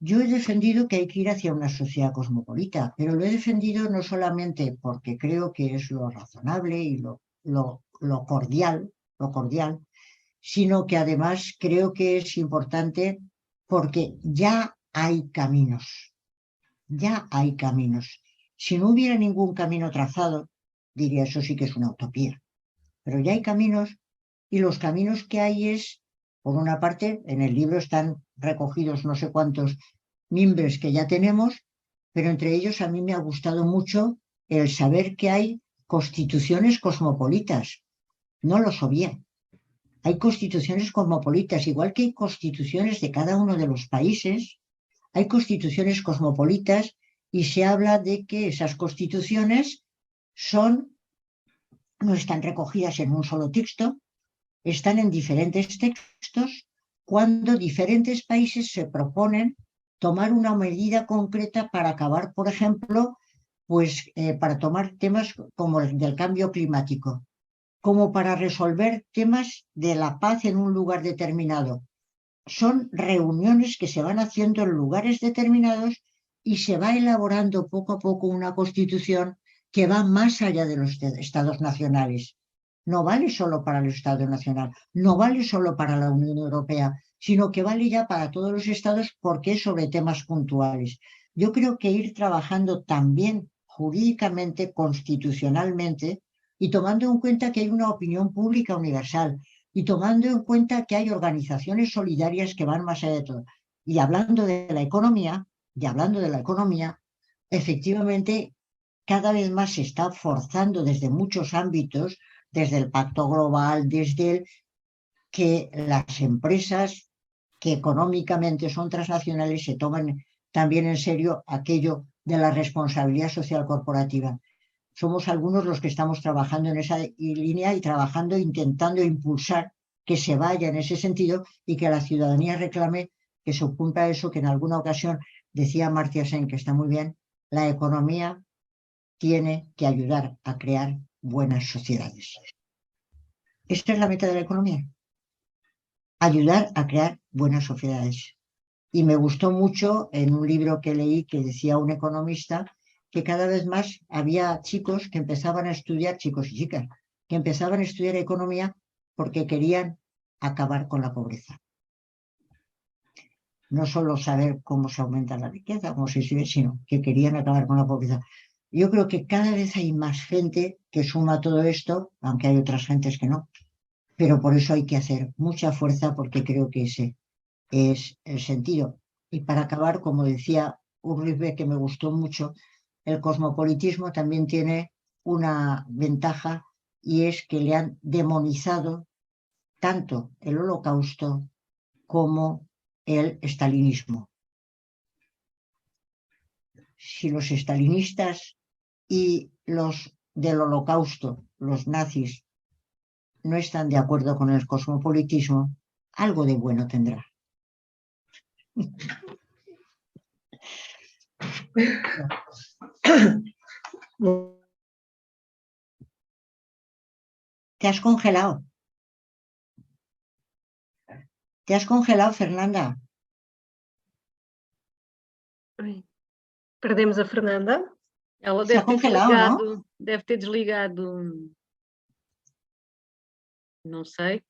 Yo he defendido que hay que ir hacia una sociedad cosmopolita, pero lo he defendido no solamente porque creo que es lo razonable y lo cordial, sino que además creo que es importante porque ya hay caminos. Ya hay caminos. Si no hubiera ningún camino trazado, diría eso sí que es una utopía. Pero ya hay caminos y los caminos que hay es, por una parte, en el libro están recogidos no sé cuántos mimbres que ya tenemos, pero entre ellos a mí me ha gustado mucho el saber que hay constituciones cosmopolitas. No lo sabía. Hay constituciones cosmopolitas, igual que hay constituciones de cada uno de los países, Hay constituciones cosmopolitas y se habla de que esas constituciones no están recogidas en un solo texto, están en diferentes textos cuando diferentes países se proponen tomar una medida concreta para acabar, por ejemplo, para tomar temas como el del cambio climático, como para resolver temas de la paz en un lugar determinado. Son reuniones que se van haciendo en lugares determinados y se va elaborando poco a poco una constitución que va más allá de los estados nacionales. No vale solo para el Estado nacional, no vale solo para la Unión Europea, sino que vale ya para todos los estados porque es sobre temas puntuales. Yo creo que ir trabajando también jurídicamente, constitucionalmente, y tomando en cuenta que hay una opinión pública universal, y tomando en cuenta que hay organizaciones solidarias que van más allá de todo. Y hablando de la economía, efectivamente, cada vez más se está forzando desde muchos ámbitos, desde el Pacto Global, que las empresas que económicamente son transnacionales se tomen también en serio aquello de la responsabilidad social corporativa. Somos algunos los que estamos trabajando en esa línea y intentando impulsar que se vaya en ese sentido y que la ciudadanía reclame que se cumpla eso que en alguna ocasión decía Amartya Sen, que está muy bien: la economía tiene que ayudar a crear buenas sociedades. Esta es la meta de la economía, ayudar a crear buenas sociedades. Y me gustó mucho en un libro que leí que decía un economista que cada vez más había chicos que empezaban a estudiar, chicos y chicas, que empezaban a estudiar economía porque querían acabar con la pobreza. No solo saber cómo se aumenta la riqueza, cómo se sube, sino que querían acabar con la pobreza. Yo creo que cada vez hay más gente que suma todo esto, aunque hay otras gentes que no. Pero por eso hay que hacer mucha fuerza porque creo que ese es el sentido. Y para acabar, como decía Ulrich Beck, que me gustó mucho, el cosmopolitismo también tiene una ventaja y es que le han demonizado tanto el Holocausto como el estalinismo. Si los estalinistas y los del Holocausto, los nazis, no están de acuerdo con el cosmopolitismo, algo de bueno tendrá. ¿Te has congelado? ¿Te has congelado, Fernanda? Ai, perdemos a Fernanda. Ela Se ha congelado, deve ter desligado, não sei,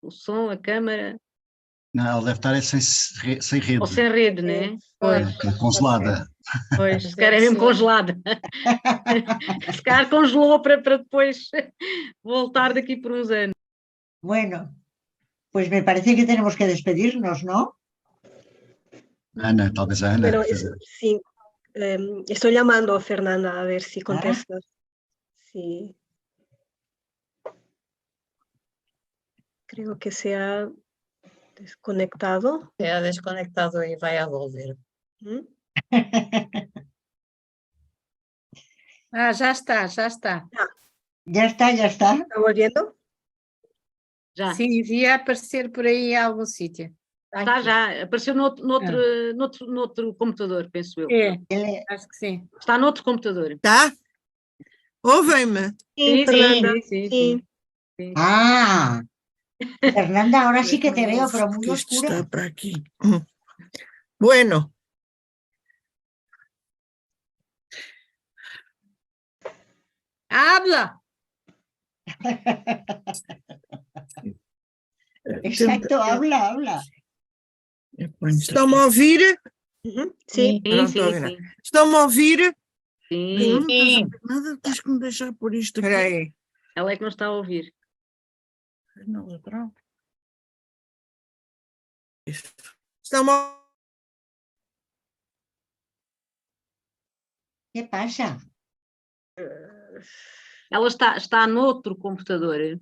o som, a câmara, Não, ela deve estar sem rede. ou sem rede, né? Pois, Está congelada. Pois, se calhar é mesmo congelada. Se calhar congelou para depois voltar daqui por uns anos. Bueno, pues me parece que tenemos que despedirnos, ¿no? Ana, talvez a Ana. Bueno, sí, estoy llamando a Fernanda a ver si contesta. Sí. Creo que se ha desconectado. Se ha desconectado y vaya a volver. ¿Mm? Ah, já está, já está. Ya está, ya está. ¿Está volviendo? Já. Sim, devia aparecer por aí em algum sítio. Está já. Apareceu noutro computador, penso eu. É, acho que sim. Está noutro computador. Tá? Ouvem-me? Sí, Fernanda. Sí. Ah, Fernanda, ahora sí que te veo, pero muy Que isto oscura. está para aqui. Bueno, Habla! Exacto, habla. estão-me a ouvir? Ujú, sí. Sim, sim, Pronto, sim. Estão-me a ouvir? Sim. Não estás a ver nada, tens que me deixar por isto aqui. Espera aí. Ela é que não está a ouvir. Não, pronto. Estão-me a ¿Qué pasa? Ela está noutro computador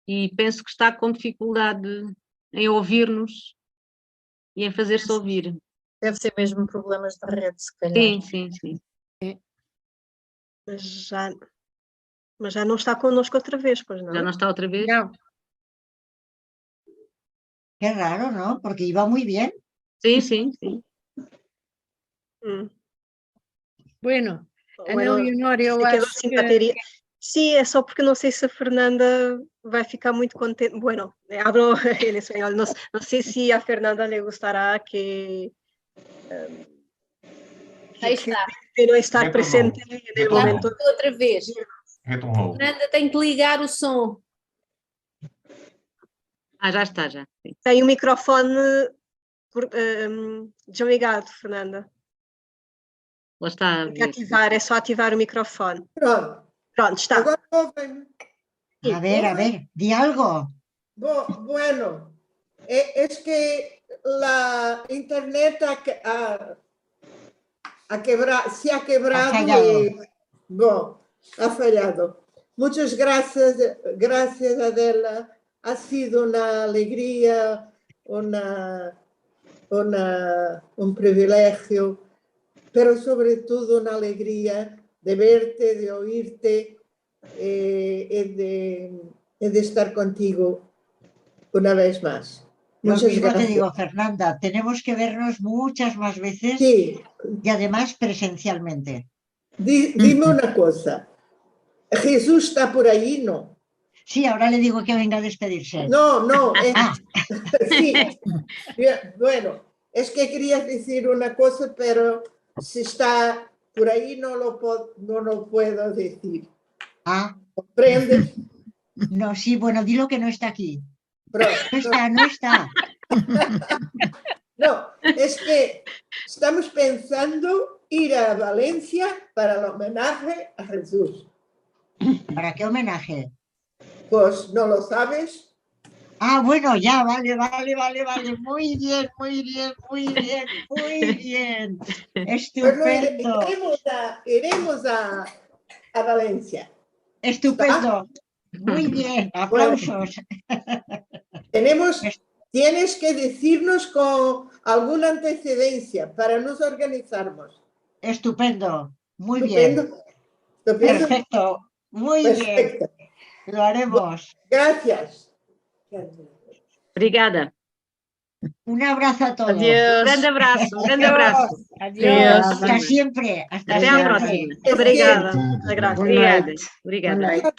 e penso que está com dificuldade em ouvir-nos e em fazer-se ouvir. Deve ser mesmo problemas de rede, se calhar. Sim, sim, sim. Mas já não está connosco outra vez, pois não? Já não está outra vez? No. Qué raro, ¿no? Porque iba muy bien. Sim, sim, sim. Bueno, Ana Bueno, Leonor, eu se quedou acho sem que... bateria. Sim, é só porque não sei se a Fernanda vai ficar muito contente. Bueno, hablo en español. No, no sé si a Fernanda le gustará que Aí está. de não estar Retornou. presente en el Retornou. momento. Outra vez. Retornou. Fernanda tem que ligar o som. Ah, já está, já. Sim. Tem o microfone desligado, Fernanda. Lá está a Tem que ver. ativar, é só ativar o microfone. Pronto, Pronto, está. agora ouvem-me. A ver, di algo. Bueno, es que la internet se ha quebrado. Ha fallado. Ha fallado. Muchas gracias, Adela. Ha sido una alegría, un privilegio, pero sobre todo una alegría de verte, de oírte y de estar contigo una vez más. Lo Muchas mismo te gracias. digo, Fernanda, tenemos que vernos muchas más veces Sí, y además presencialmente. dime una cosa. ¿Jesús está por ahí? No. Sí, ahora le digo que venga a despedirse. No, Ah, sí. Bueno, es que quería decir una cosa, pero si está por ahí no lo puedo decir. ah, ¿Comprendes? no, sí, bueno, dilo que no está aquí. Pronto. No está. No, es que estamos pensando ir a Valencia para el homenaje a Jesús. ¿Para qué homenaje? Pues no lo sabes. Ah, bueno, ya, vale. Muy bien. Estupendo. Pues iremos a Valencia. Estupendo. Muy bien, aplausos. Tienes que decirnos con alguna antecedencia para nos organizarnos. Estupendo. Muy Estupendo. bien. Estupendo. Perfecto. Muy Perfecto. bien. Lo haremos. Gracias. Obrigada. Un abrazo a todos. Um grande abraço, um grande abraço. Adiós. Hasta siempre. Hasta Até à siempre. próxima. Obrigada. Graças. Obrigada. Obrigada.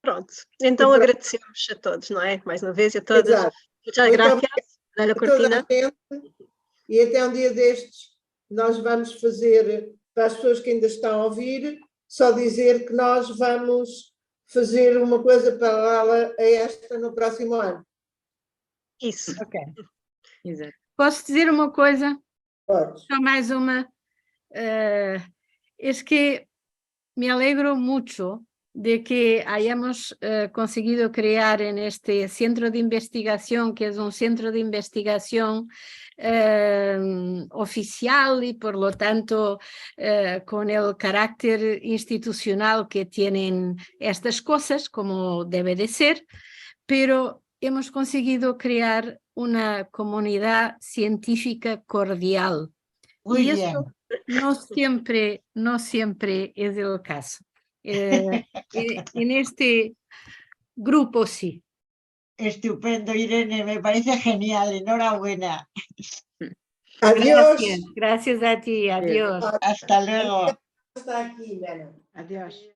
Pronto. Então agradecemos a todos, não é? Mais uma vez a todas. Exato. Muchas gracias, Adela Cortina. E até um dia destes nós vamos fazer, para as pessoas que ainda estão a ouvir, só dizer que nós vamos fazer uma coisa paralela a esta no próximo ano. Isso. Ok. Exato. Posso dizer uma coisa? Podes. Só mais uma. Es que me alegro mucho de que hayamos conseguido crear en este centro de investigación, que es un centro de investigación oficial y por lo tanto con el carácter institucional que tienen estas cosas, como debe de ser, pero hemos conseguido crear una comunidad científica cordial. Muy y bien. eso no siempre es el caso. En este grupo sí. Estupendo, Irene, me parece genial, enhorabuena. Adiós. Gracias a ti, adiós. Hasta luego. Hasta aquí, Nena. Adiós.